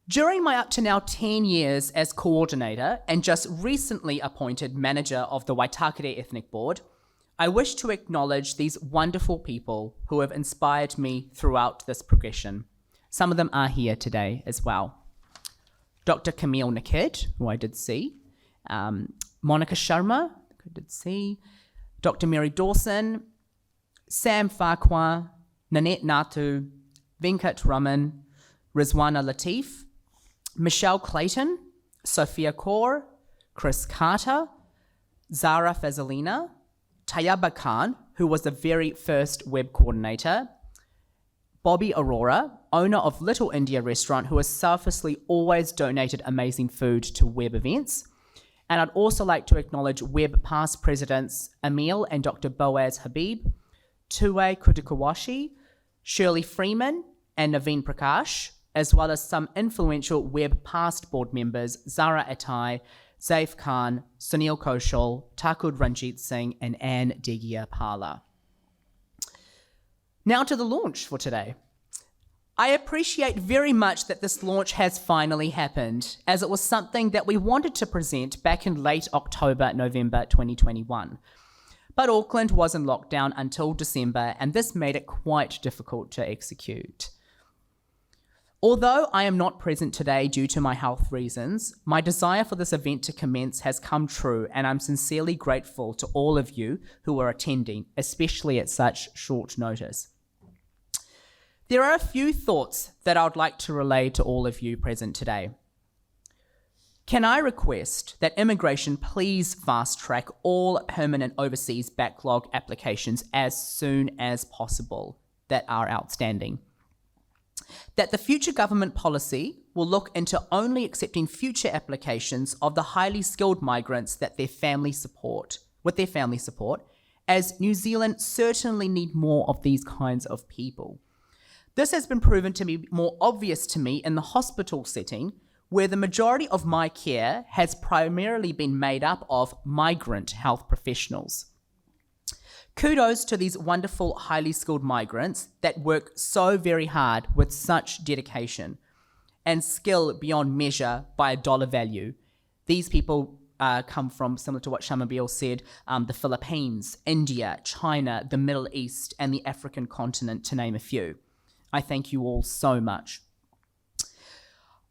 E: During my up to now 10 years as coordinator and just recently appointed manager of the Waitakere Ethnic Board, I wish to acknowledge these wonderful people who have inspired me throughout this progression. Some of them are here today as well. Dr. Camille Nakid, who I did see, Monica Sharma, who I did see, Dr. Mary Dawson, Sam Farquhar, Nanette Natu, Venkat Raman, Rizwana Latif, Michelle Clayton, Sophia Kaur, Chris Carter, Zara Fazalina, Tayyaba Khan, who was the very first web coordinator, Bobby Aurora, owner of Little India Restaurant, who has selflessly always donated amazing food to web events. And I'd also like to acknowledge web past presidents Emil and Dr. Boaz Habib, Tuwe Kudikawashi, Shirley Freeman, and Naveen Prakash, as well as some influential web past board members, Zara Atai, Zaif Khan, Sunil Kaushal, Thakur Ranjit Singh, and Anne Degia Parla. Now to the launch for today. I appreciate very much that this launch has finally happened, as it was something that we wanted to present back in late October, November 2021. But Auckland was in lockdown until December, and this made it quite difficult to execute. Although I am not present today due to my health reasons, my desire for this event to commence has come true, and I'm sincerely grateful to all of you who are attending, especially at such short notice. There are a few thoughts that I would like to relay to all of you present today. Can I request that immigration please fast track all permanent overseas backlog applications as soon as possible that are outstanding? That the future government policy will look into only accepting future applications of the highly skilled migrants that their family support, as New Zealand certainly need more of these kinds of people. This has been proven to be more obvious to me in the hospital setting, where the majority of my care has primarily been made up of migrant health professionals. Kudos to these wonderful, highly skilled migrants that work so very hard with such dedication and skill beyond measure by a dollar value. These people come from, similar to what Shamubeel said, the Philippines, India, China, the Middle East, and the African continent, to name a few. I thank you all so much.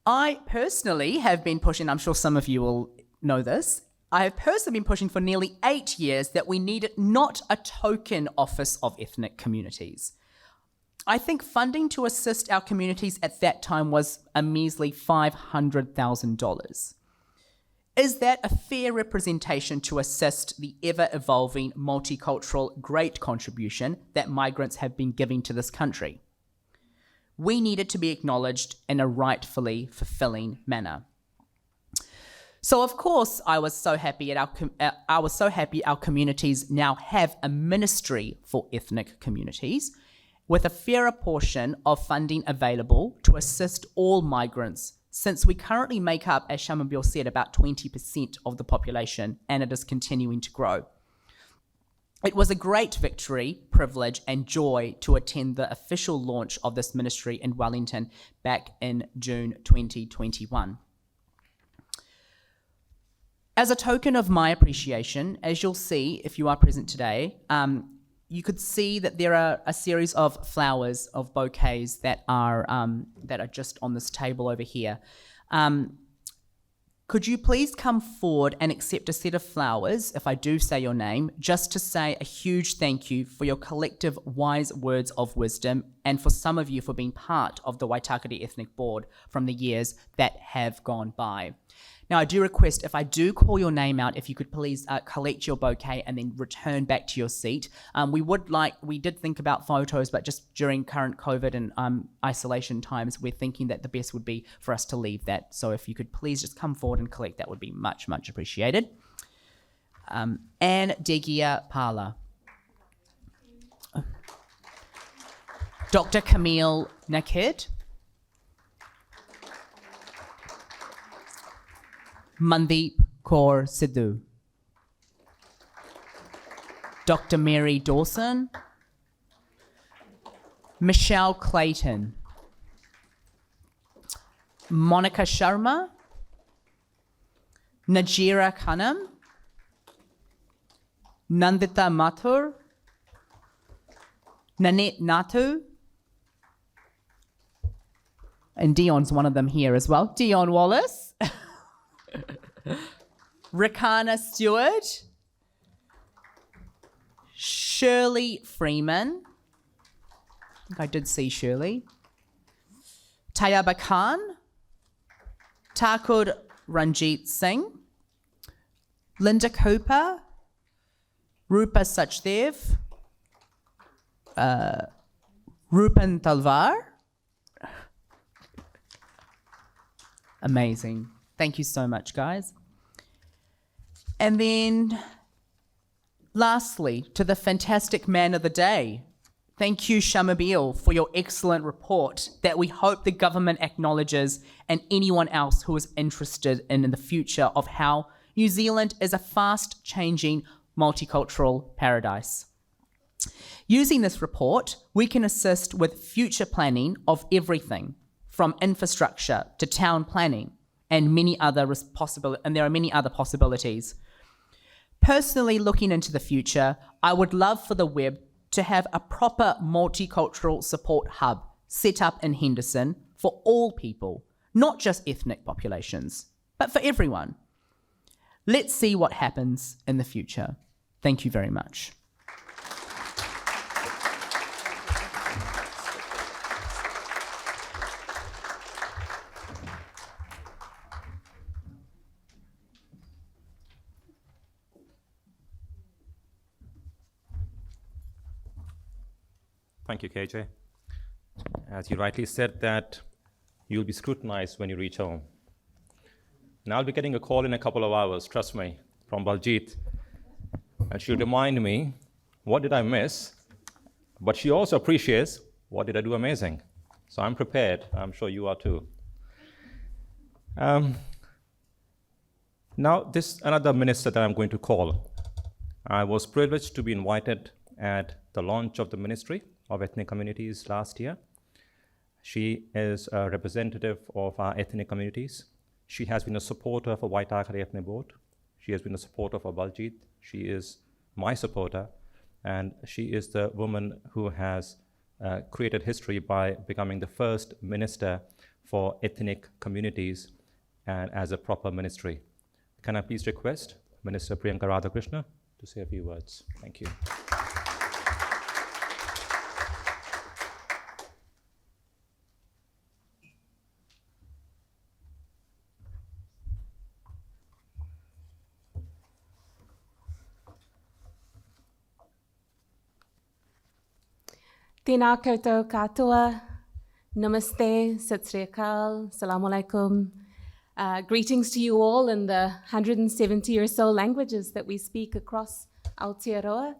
E: I personally have been pushing, I'm sure some of you will know this, I have personally been pushing for nearly 8 years that we needed not a token Office of Ethnic Communities. I think funding to assist our communities at that time was a measly $500,000. Is that a fair representation to assist the ever-evolving multicultural great contribution that migrants have been giving to this country? We needed to be acknowledged in a rightfully fulfilling manner. So of course, I was so happy our communities now have a ministry for ethnic communities, with a fairer portion of funding available to assist all migrants, since we currently make up, as Shamubeel said, about 20% of the population, and it is continuing to grow. It was a great victory, privilege, and joy to attend the official launch of this ministry in Wellington back in June 2021. As a token of my appreciation, as you'll see if you are present today, you could see that there are a series of flowers, of bouquets that are just on this table over here. Could you please come forward and accept a set of flowers, if I do say your name, just to say a huge thank you for your collective wise words of wisdom, and for some of you for being part of the Waitakere Ethnic Board from the years that have gone by. Now, I do request, if I do call your name out, if you could please collect your bouquet and then return back to your seat. We did think about photos, but just during current COVID and isolation times, we're thinking that the best would be for us to leave that. So if you could please just come forward and collect, that would be much, much appreciated. Anne Degia Pala. Dr. Camille Naked. Mandeep Kaur Sidhu. Dr. Mary Dawson. Michelle Clayton. Monica Sharma. Najira Khanam. Nandita Mathur. Nanette Natu. And Dion's one of them here as well. Dion Wallace. Rakana Stewart, Shirley Freeman, I think I did see Shirley, Tayaba Khan, Thakur Ranjit Singh, Linda Cooper, Rupa Sachdev, Rupan Talvar. Amazing. Thank you so much, guys. And then, lastly, to the fantastic man of the day, thank you, Shamubeel, for your excellent report that we hope the government acknowledges, and anyone else who is interested in the future of how New Zealand is a fast-changing multicultural paradise. Using this report, we can assist with future planning of everything from infrastructure to town planning, and there are many other possibilities. Personally, looking into the future, I would love for the web to have a proper multicultural support hub set up in Henderson for all people, not just ethnic populations, but for everyone. Let's see what happens in the future. Thank you very much.
A: Thank you, KJ. As you rightly said, that you'll be scrutinized when you reach home. And I'll be getting a call in a couple of hours, trust me, from Baljeet. And she'll remind me, what did I miss? But she also appreciates, what did I do amazing? So I'm prepared. I'm sure you are too. Now, this is another minister that I'm going to call. I was privileged to be invited at the launch of the Ministry of Ethnic Communities last year. She is a representative of our ethnic communities. She has been a supporter for Waitakere Ethnic Board. She has been a supporter for Baljeet. She is my supporter, and she is the woman who has created history by becoming the first minister for ethnic communities and as a proper ministry. Can I please request Minister Priyanka Radhakrishna to say a few words? Thank you.
F: Tēnā koutou katoa, namaste, sat sri akal, salaam alaikum. Greetings to you all in the 170 or so languages that we speak across Aotearoa,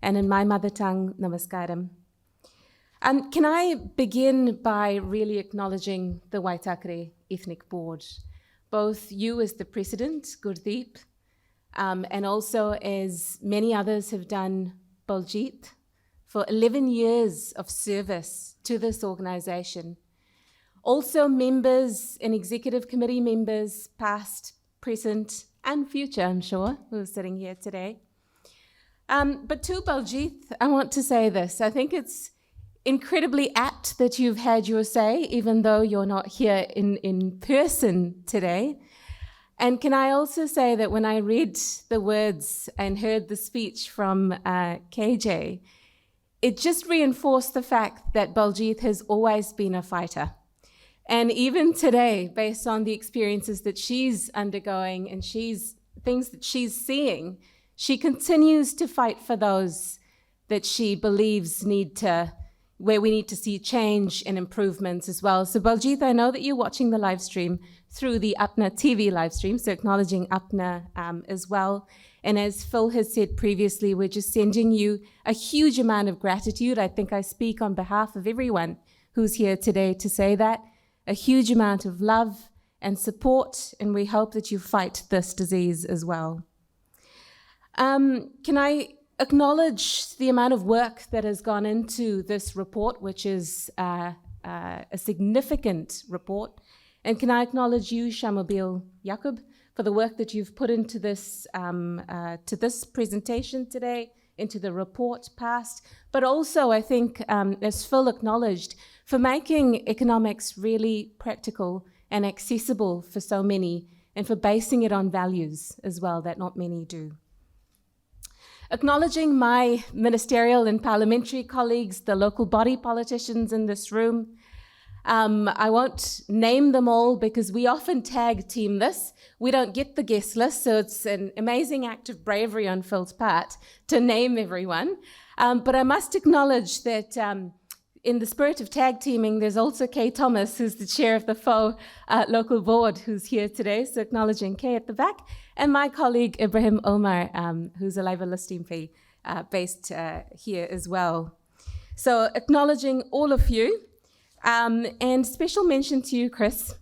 F: and in my mother tongue, namaskaram. Can I begin by really acknowledging the Waitakere Ethnic Board, both you as the president, Gurdeep, and also as many others have done, Baljeet, for 11 years of service to this organization. Also members and executive committee members, past, present, and future, I'm sure, who are sitting here today. But to Baljeet, I want to say this. I think it's incredibly apt that you've had your say, even though you're not here in person today. And can I also say that when I read the words and heard the speech from KJ, it just reinforced the fact that Baljeet has always been a fighter. And even today, based on the experiences that she's undergoing and things that she's seeing, she continues to fight for those that she believes where we need to see change and improvements as well. So Baljeet, I know that you're watching the live stream through the UPNA TV live stream, so acknowledging UPNA as well. And as Phil has said previously, we're just sending you a huge amount of gratitude. I think I speak on behalf of everyone who's here today to say that. A huge amount of love and support, and we hope that you fight this disease as well. Can I acknowledge the amount of work that has gone into this report, which is a significant report? And can I acknowledge you, Shamubil Yaqub, for the work that you've put into this presentation today, into the report passed, but also I think, as Phil acknowledged, for making economics really practical and accessible for so many, and for basing it on values as well that not many do. Acknowledging my ministerial and parliamentary colleagues, the local body politicians in this room. I won't name them all because we often tag team this. We don't get the guest list, so it's an amazing act of bravery on Phil's part to name everyone. But I must acknowledge that in the spirit of tag teaming, there's also Kay Thomas, who's the chair of the FO local board, who's here today, so acknowledging Kay at the back, and my colleague Ibrahim Omar, who's a Labour listing fee based here as well. So acknowledging all of you, and special mention to you, Chris,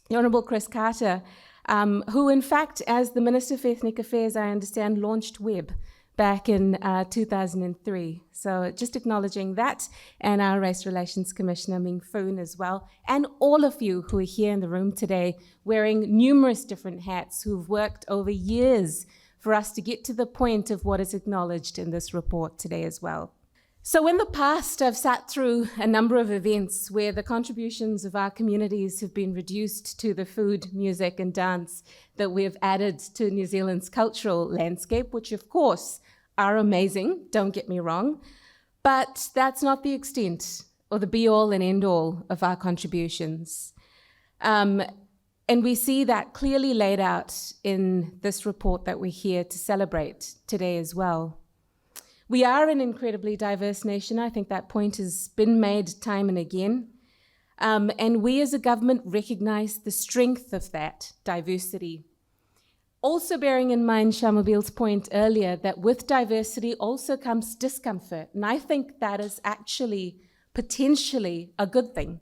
F: the Honourable Chris Carter, who in fact, as the Minister for Ethnic Affairs, I understand, launched WEB back in 2003. So just acknowledging that, and our Race Relations Commissioner, Ming Foon, as well, and all of you who are here in the room today wearing numerous different hats who've worked over years for us to get to the point of what is acknowledged in this report today as well. So in the past, I've sat through a number of events where the contributions of our communities have been reduced to the food, music, and dance that we've added to New Zealand's cultural landscape, which of course are amazing, don't get me wrong, but that's not the extent or the be-all and end-all of our contributions. And we see that clearly laid out in this report that we're here to celebrate today as well. We are an incredibly diverse nation. I think that point has been made time and again. And we as a government recognize the strength of that diversity. Also bearing in mind Shamabil's point earlier that with diversity also comes discomfort. And I think that is actually potentially a good thing.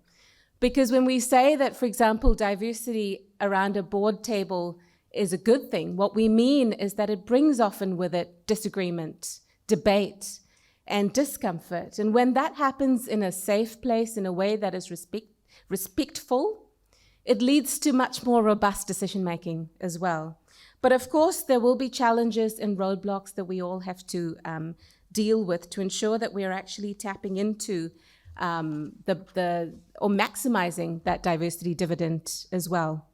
F: Because when we say that, for example, diversity around a board table is a good thing, what we mean is that it brings often with it disagreement, debate, and discomfort. And when that happens in a safe place, in a way that is respectful, it leads to much more robust decision-making as well. But of course, there will be challenges and roadblocks that we all have to deal with to ensure that we are actually tapping into or maximizing that diversity dividend as well.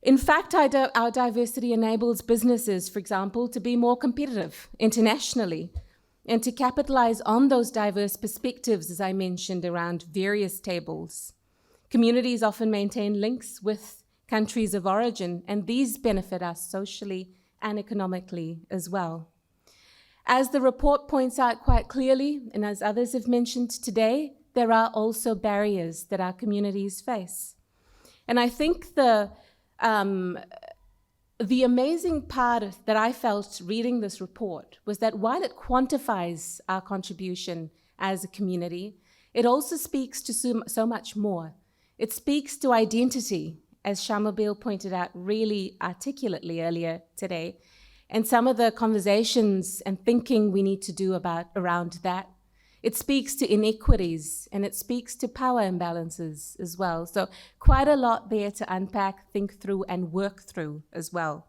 F: In fact, our diversity enables businesses, for example, to be more competitive internationally and to capitalize on those diverse perspectives, as I mentioned, around various tables. Communities often maintain links with countries of origin, and these benefit us socially and economically as well. As the report points out quite clearly, and as others have mentioned today, there are also barriers that our communities face. And I think the amazing part that I felt reading this report was that while it quantifies our contribution as a community, it also speaks to so much more. It speaks to identity, as Shamabil pointed out really articulately earlier today, and some of the conversations and thinking we need to do around that. It speaks to inequities, and it speaks to power imbalances as well. So quite a lot there to unpack, think through, and work through as well.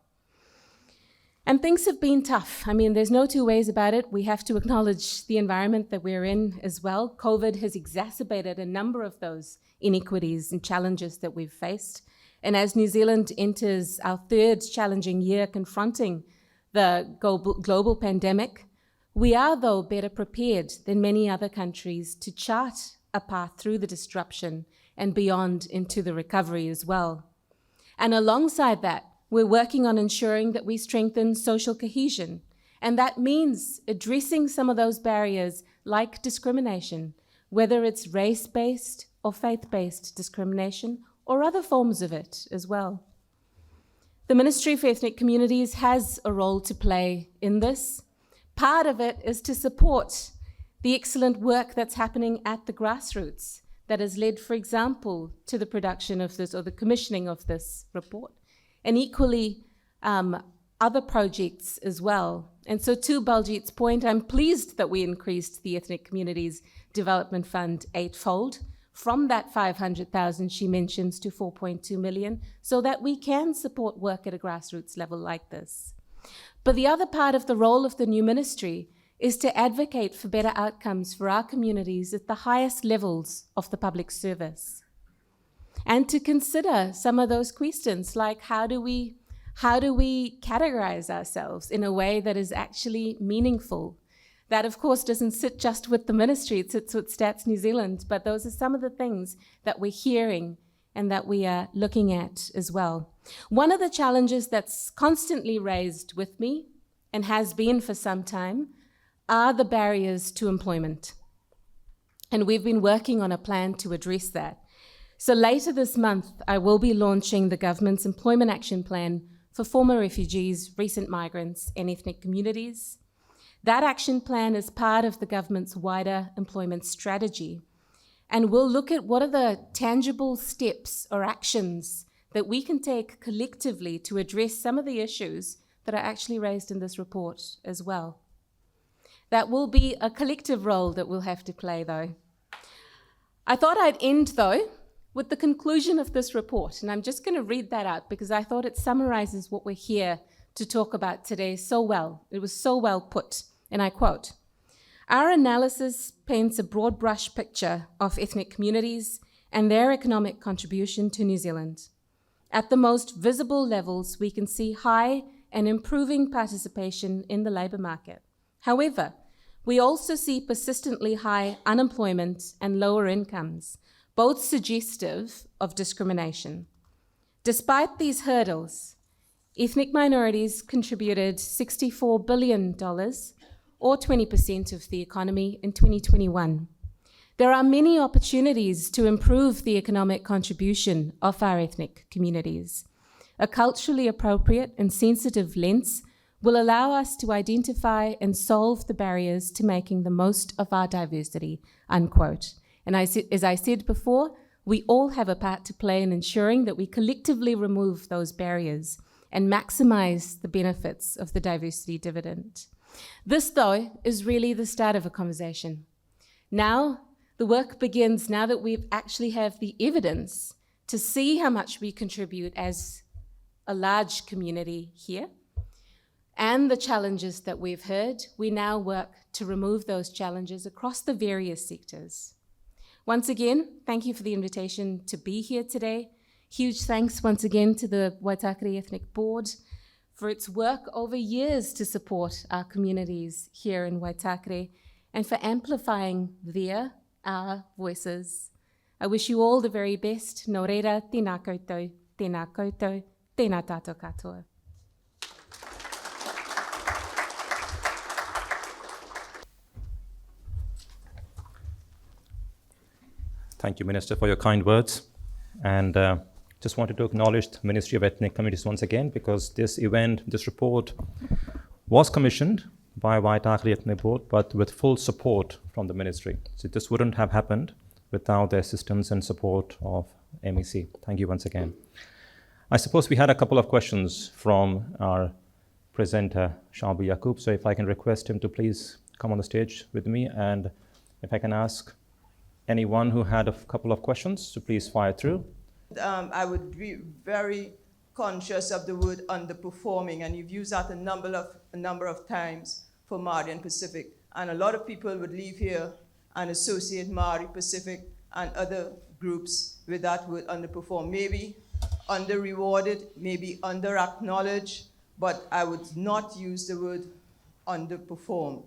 F: And things have been tough. I mean, there's no two ways about it. We have to acknowledge the environment that we're in as well. COVID has exacerbated a number of those inequities and challenges that we've faced. And as New Zealand enters our third challenging year confronting the global pandemic, we are, though, better prepared than many other countries to chart a path through the disruption and beyond into the recovery as well. And alongside that, we're working on ensuring that we strengthen social cohesion. And that means addressing some of those barriers like discrimination, whether it's race-based or faith-based discrimination or other forms of it as well. The Ministry for Ethnic Communities has a role to play in this. Part of it is to support the excellent work that's happening at the grassroots that has led, for example, to the production of this or the commissioning of this report, and equally other projects as well. And so to Baljit's point, I'm pleased that we increased the Ethnic Communities Development Fund 8-fold from that 500,000 she mentions to 4.2 million, so that we can support work at a grassroots level like this. But the other part of the role of the new ministry is to advocate for better outcomes for our communities at the highest levels of the public service. And to consider some of those questions, like how do we categorize ourselves in a way that is actually meaningful? That, of course, doesn't sit just with the ministry, it sits with Stats New Zealand, but those are some of the things that we're hearing and that we are looking at as well. One of the challenges that's constantly raised with me, and has been for some time, are the barriers to employment. And we've been working on a plan to address that. So later this month, I will be launching the government's Employment Action Plan for former refugees, recent migrants, and ethnic communities. That action plan is part of the government's wider employment strategy. And we'll look at what are the tangible steps or actions that we can take collectively to address some of the issues that are actually raised in this report as well. That will be a collective role that we'll have to play, though. I thought I'd end, though, with the conclusion of this report, and I'm just going to read that out because I thought it summarizes what we're here to talk about today so well. It was so well put, and I quote, "Our analysis paints a broad brush picture of ethnic communities and their economic contribution to New Zealand. At the most visible levels, we can see high and improving participation in the labour market. However, we also see persistently high unemployment and lower incomes, both suggestive of discrimination. Despite these hurdles, ethnic minorities contributed $64 billion, or 20% of the economy in 2021. There are many opportunities to improve the economic contribution of our ethnic communities. A culturally appropriate and sensitive lens will allow us to identify and solve the barriers to making the most of our diversity, unquote. And as I said before, we all have a part to play in ensuring that we collectively remove those barriers and maximize the benefits of the diversity dividend. This, though, is really the start of a conversation. Now, the work begins now that we actually have the evidence to see how much we contribute as a large community here and the challenges that we've heard. We now work to remove those challenges across the various sectors. Once again, thank you for the invitation to be here today. Huge thanks once again to the Waitakere Ethnic Board for its work over years to support our communities here in Waitakere and for amplifying our voices. I wish you all the very best. Nō reira, tēnā koutou, tēnā tātou katoa.
A: Thank you, Minister, for your kind words. And just wanted to acknowledge the Ministry of Ethnic Communities once again, because this event, this report, was commissioned by Waitakere Ethnic Board, but with full support from the ministry. So this wouldn't have happened without the assistance and support of MEC. Thank you once again. I suppose we had a couple of questions from our presenter, Shamu Yaqub. So if I can request him to please come on the stage with me, and if I can ask anyone who had a couple of questions to please fire through.
G: I would be very conscious of the word underperforming, and you've used that a number of times for Māori and Pacific. And a lot of people would leave here and associate Māori, Pacific, and other groups with that word underperform. Maybe under-rewarded, maybe under-acknowledged, but I would not use the word underperform.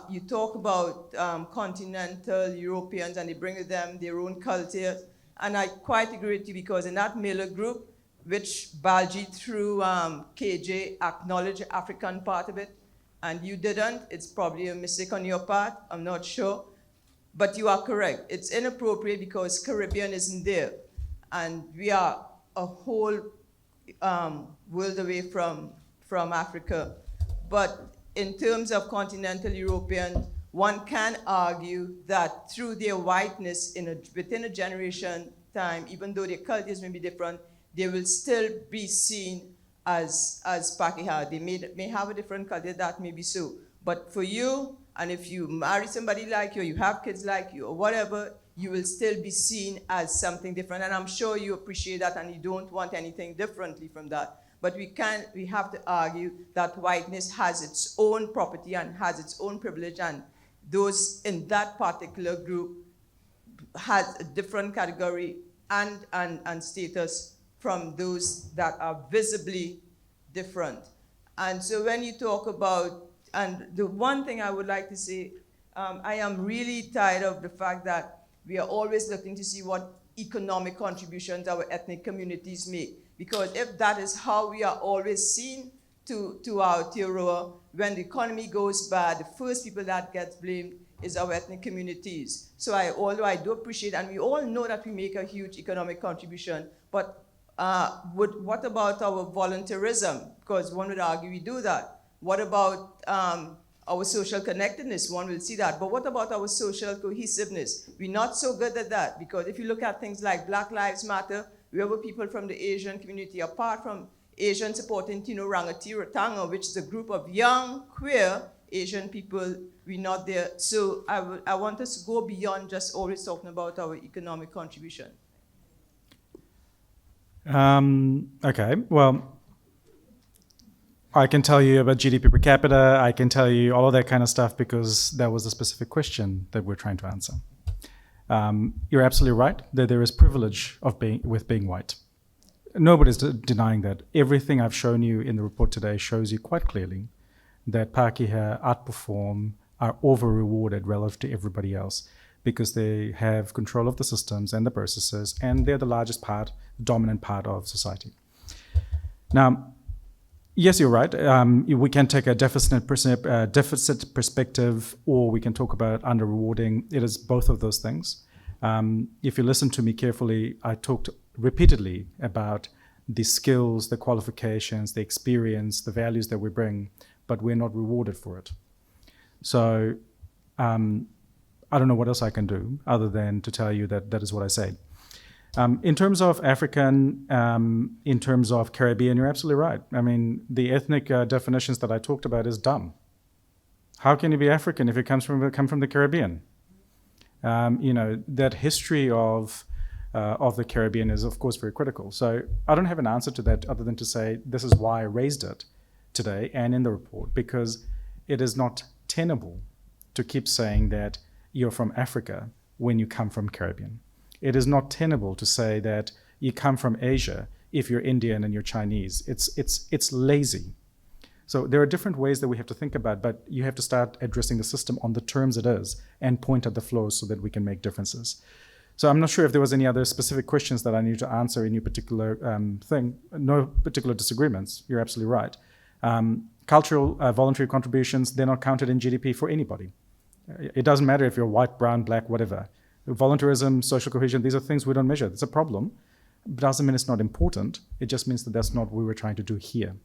G: You talk about continental Europeans, and they bring with them their own culture. And I quite agree with you, because in that Miller group, which Baljeet through KJ acknowledged the African part of it, and you didn't, it's probably a mistake on your part, I'm not sure. But you are correct. It's inappropriate because Caribbean isn't there. And we are a whole world away from Africa. But in terms of continental European, one can argue that through their whiteness within a generation time, even though their cultures may be different, they will still be seen as Pakeha. They may have a different culture, that may be so. But for you, and if you marry somebody like you, or you have kids like you, or whatever, you will still be seen as something different. And I'm sure you appreciate that, and you don't want anything differently from that. But we have to argue that whiteness has its own property and has its own privilege, and those in that particular group has a different category and status from those that are visibly different. And so when you talk about, and the one thing I would like to say, I am really tired of the fact that we are always looking to see what economic contributions our ethnic communities make. Because if that is how we are always seen to Aotearoa, when the economy goes bad, the first people that gets blamed is our ethnic communities. So although I do appreciate, and we all know that we make a huge economic contribution, but what about our volunteerism? Because one would argue we do that. What about our social connectedness? One will see that. But what about our social cohesiveness? We're not so good at that, because if you look at things like Black Lives Matter, we were people from the Asian community, apart from Asian supporting Tino Rangatira, which is a group of young, queer Asian people, we're not there. So I want us to go beyond just always talking about our economic contribution.
C: Okay, well, I can tell you about GDP per capita, I can tell you all of that kind of stuff, because that was the specific question that we're trying to answer. You're absolutely right that there is privilege of being white. Nobody's denying that. Everything I've shown you in the report today shows you quite clearly that Pākehā outperform, are over-rewarded relative to everybody else, because they have control of the systems and the processes, and they're the largest part, dominant part of society. Now, Yes, you're right. We can take a deficit perspective, or we can talk about under-rewarding. It is both of those things. If you listen to me carefully, I talked repeatedly about the skills, the qualifications, the experience, the values that we bring, but we're not rewarded for it. So I don't know what else I can do other than to tell you that that is what I say. In terms of African, in terms of Caribbean, you're absolutely right. I mean, the ethnic definitions that I talked about is dumb. How can you be African if you come from the Caribbean? That history of the Caribbean is, of course, very critical. So I don't have an answer to that other than to say this is why I raised it today and in the report, because it is not tenable to keep saying that you're from Africa when you come from Caribbean. It is not tenable to say that you come from Asia if you're Indian and you're Chinese. It's lazy. So there are different ways that we have to think about, but you have to start addressing the system on the terms it is and point at the flaws so that we can make differences. So I'm not sure if there was any other specific questions that I need to answer in your particular thing. No particular disagreements. You're absolutely right. Cultural voluntary contributions, they're not counted in GDP for anybody. It doesn't matter if you're white, brown, black, whatever. Voluntarism, social cohesion, these are things we don't measure. It's a problem. It doesn't mean it's not important. It just means that that's not what we were trying to do here.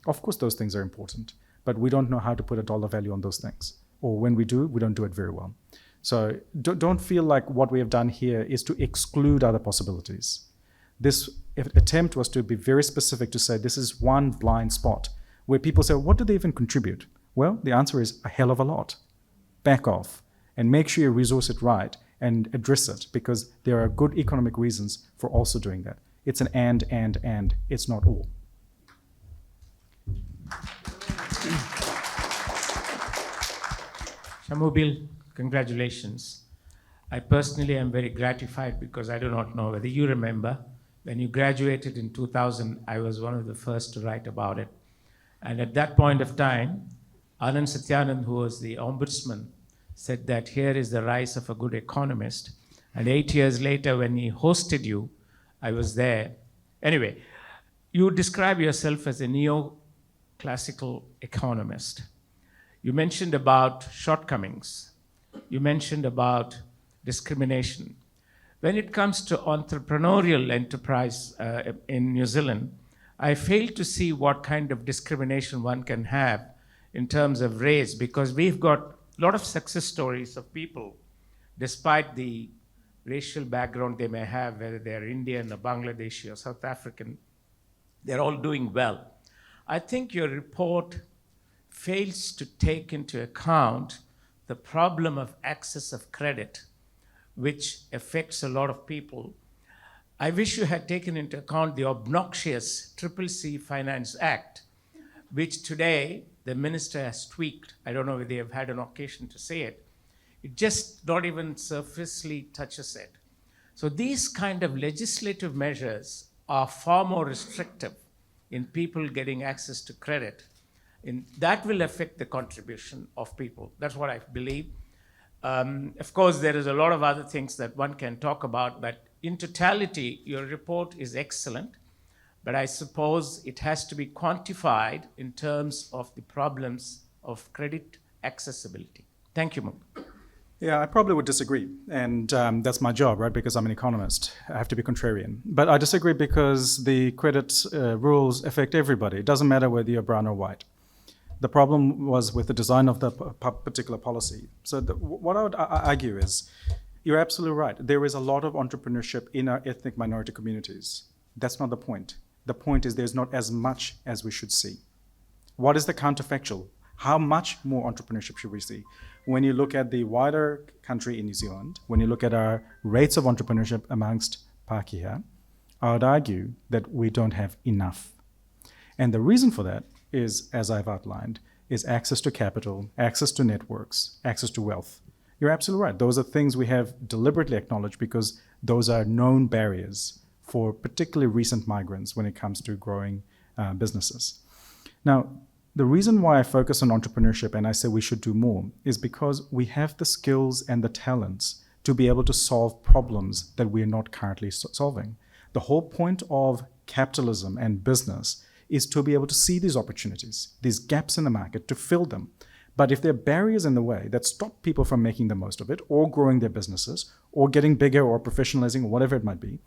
C: Of course, those things are important, but we don't know how to put a dollar value on those things. Or when we do, we don't do it very well. So don't feel like what we have done here is to exclude other possibilities. This attempt was to be very specific to say this is one blind spot where people say, what do they even contribute? Well, the answer is a hell of a lot. Back off and make sure you resource it right and address it, because there are good economic reasons for also doing that. It's an and, it's not all.
H: Shamubil, congratulations. I personally am very gratified because I do not know whether you remember, when you graduated in 2000, I was one of the first to write about it. And at that point of time, Anand Satyanand, who was the ombudsman, said that here is the rise of a good economist. And 8 years later, when he hosted you, I was there. Anyway, you describe yourself as a neo-classical economist. You mentioned about shortcomings. You mentioned about discrimination. When it comes to entrepreneurial enterprise in New Zealand, I fail to see what kind of discrimination one can have in terms of race, because we've got a lot of success stories of people, despite the racial background they may have, whether they're Indian or Bangladeshi or South African, they're all doing well. I think your report fails to take into account the problem of access of credit, which affects a lot of people. I wish you had taken into account the obnoxious CCC Finance Act, which today the minister has tweaked. I don't know if they have had an occasion to say it. It just not even surfacely touches it. So these kind of legislative measures are far more restrictive in people getting access to credit. That will affect the contribution of people. That's what I believe. Of course, there is a lot of other things that one can talk about, but in totality, your report is excellent. But I suppose it has to be quantified in terms of the problems of credit accessibility. Thank you, Mukul.
C: Yeah, I probably would disagree. And that's my job, right? Because I'm an economist. I have to be contrarian. But I disagree because the credit rules affect everybody. It doesn't matter whether you're brown or white. The problem was with the design of the particular policy. So what I would argue is, you're absolutely right. There is a lot of entrepreneurship in our ethnic minority communities. That's not the point. The point is there's not as much as we should see. What is the counterfactual? How much more entrepreneurship should we see? When you look at the wider country in New Zealand, when you look at our rates of entrepreneurship amongst Pākehā, I would argue that we don't have enough. And the reason for that is, as I've outlined, is access to capital, access to networks, access to wealth. You're absolutely right. Those are things we have deliberately acknowledged because those are known barriers for particularly recent migrants when it comes to growing businesses. Now, the reason why I focus on entrepreneurship and I say we should do more is because we have the skills and the talents to be able to solve problems that we are not currently solving. The whole point of capitalism and business is to be able to see these opportunities, these gaps in the market, to fill them. But if there are barriers in the way that stop people from making the most of it, or growing their businesses, or getting bigger, or professionalizing, or whatever it might be,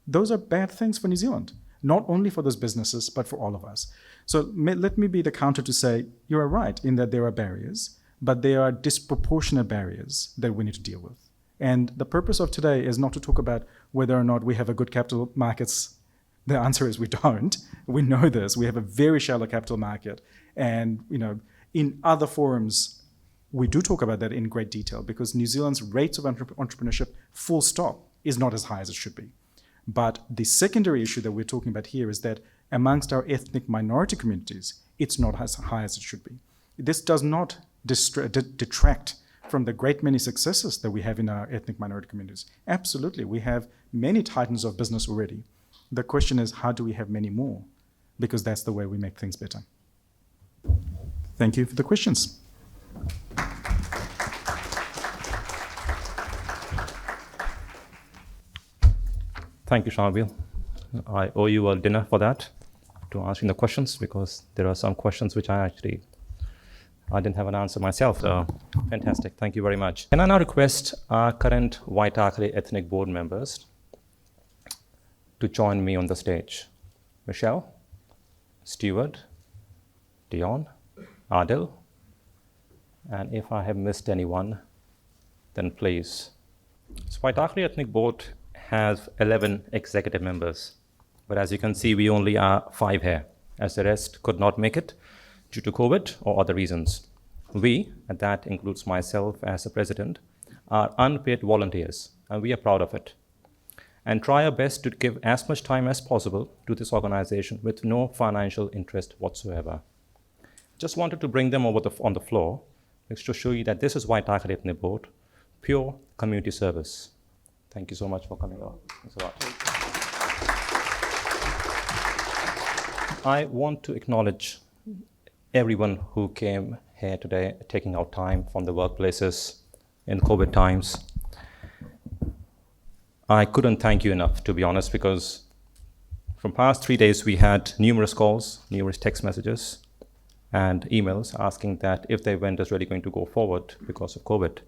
C: those are bad things for New Zealand, not only for those businesses, but for all of us. So let me be the counter to say, you are right in that there are barriers, but there are disproportionate barriers that we need to deal with. And the purpose of today is not to talk about whether or not we have a good capital markets. The answer is we don't. We know this. We have a very shallow capital market. And, in other forums, we do talk about that in great detail, because New Zealand's rates of entrepreneurship, full stop, is not as high as it should be. But the secondary issue that we're talking about here is that amongst our ethnic minority communities, it's not as high as it should be. This does not detract from the great many successes that we have in our ethnic minority communities. Absolutely, we have many titans of business already. The question is, how do we have many more? Because that's the way we make things better. Thank you for the questions.
A: Thank you, Shamubeel. I owe you a dinner for that, to answering the questions, because there are some questions which I didn't have an answer myself. So fantastic. Thank you very much. Can I now request our current Waitakere Ethnic Board members to join me on the stage? Michelle, Stewart, Dion, Adil, and if I have missed anyone, then please. So Waitakere Ethnic Board has 11 executive members, but as you can see, we only are 5 here, as the rest could not make it due to COVID or other reasons. We, and that includes myself as the president, are unpaid volunteers, and we are proud of it, and try our best to give as much time as possible to this organization with no financial interest whatsoever. Just wanted to bring them over on the floor to show you that this is Waitakere Ethnic Board, pure community service. Thank you so much for coming over. Thanks a lot. I want to acknowledge everyone who came here today, taking out time from the workplaces in COVID times. I couldn't thank you enough, to be honest, because from past 3 days, we had numerous calls, numerous text messages, and emails asking that if the event is really going to go forward because of COVID.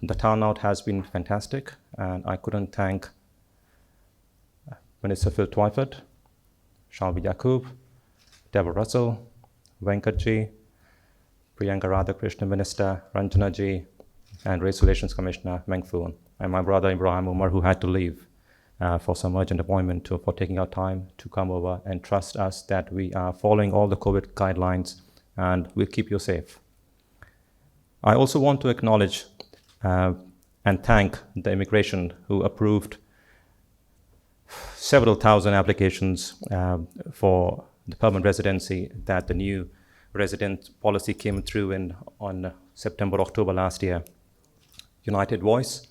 A: The turnout has been fantastic, and I couldn't thank Minister Phil Twyford, Shamubeel Yaqub, Deborah Russell, Venkatji, Priyanka Radhakrishnan Minister, Ranjanaji, and Race Relations Commissioner Meng Foon, and my brother Ibrahim Umar, who had to leave for some urgent appointment, for taking our time to come over and trust us that we are following all the COVID guidelines and we'll keep you safe. I also want to acknowledge and thank the immigration who approved several thousand applications for the permanent residency that the new resident policy came through on September, October last year. United Voice,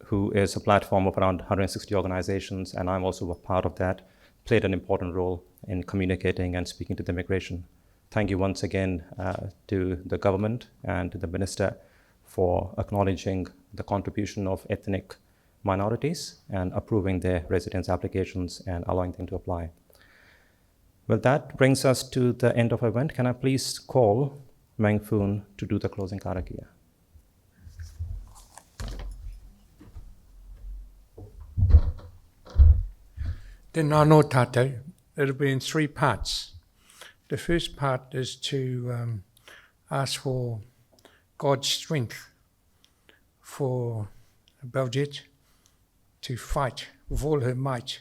A: who is a platform of around 160 organizations, and I'm also a part of that, played an important role in communicating and speaking to the immigration. Thank you once again to the government and to the minister for acknowledging the contribution of ethnic minorities and approving their residence applications and allowing them to apply. Well, that brings us to the end of our event. Can I please call Meng Foon to do the closing karakia?
B: Tēnā nō tātou. It'll be in 3 parts. The first part is to ask for God's strength for Baljet to fight with all her might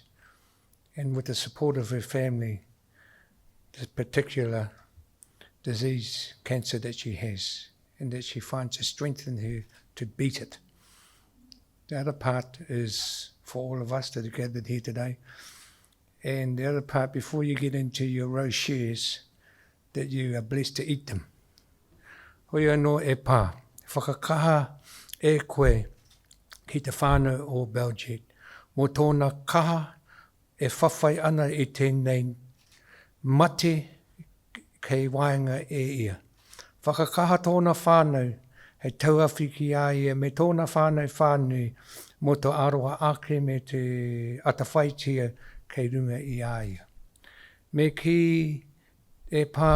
B: and with the support of her family, this particular disease, cancer that she has, and that she finds the strength in her to beat it. The other part is for all of us that are gathered here today. And the other part, before you get into your rose shares, that you are blessed to eat them. Hoi anō e pā, whakakaha e koe ki te whānau o Baljet. Mō tōna kaha e whawhai ana i tēnei mate kei waenga e ia. Whakakaha tōna whānau hei tauawhiki a ia me tōna whānau whānui mō tō aroa ake me te atawhaitia kei runga i a ia. Me ki e pā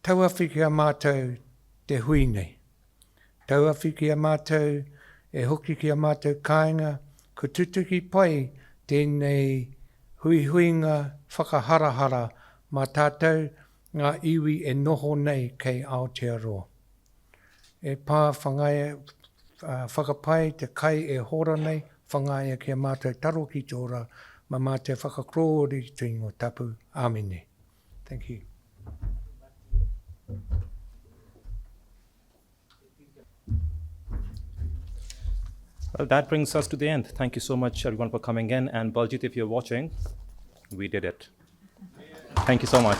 B: tauawhiki a mātou te hui nei. Tauawhiki a mātou e hoki ki a mātou kāinga, ko tutuki pai tēnei huihuinga whakaharahara mā tātou ngā iwi e noho nei kei Aotearoa. E pā whangaia whakapai te kai e hora nei, whangaia ki a mātou taro ki tōra, ma mātou whakakrōri tuingo tapu. Āmine. Thank you.
A: Well, that brings us to the end. Thank you so much, everyone, for coming in. And Baljit, if you're watching, we did it. Thank you so much.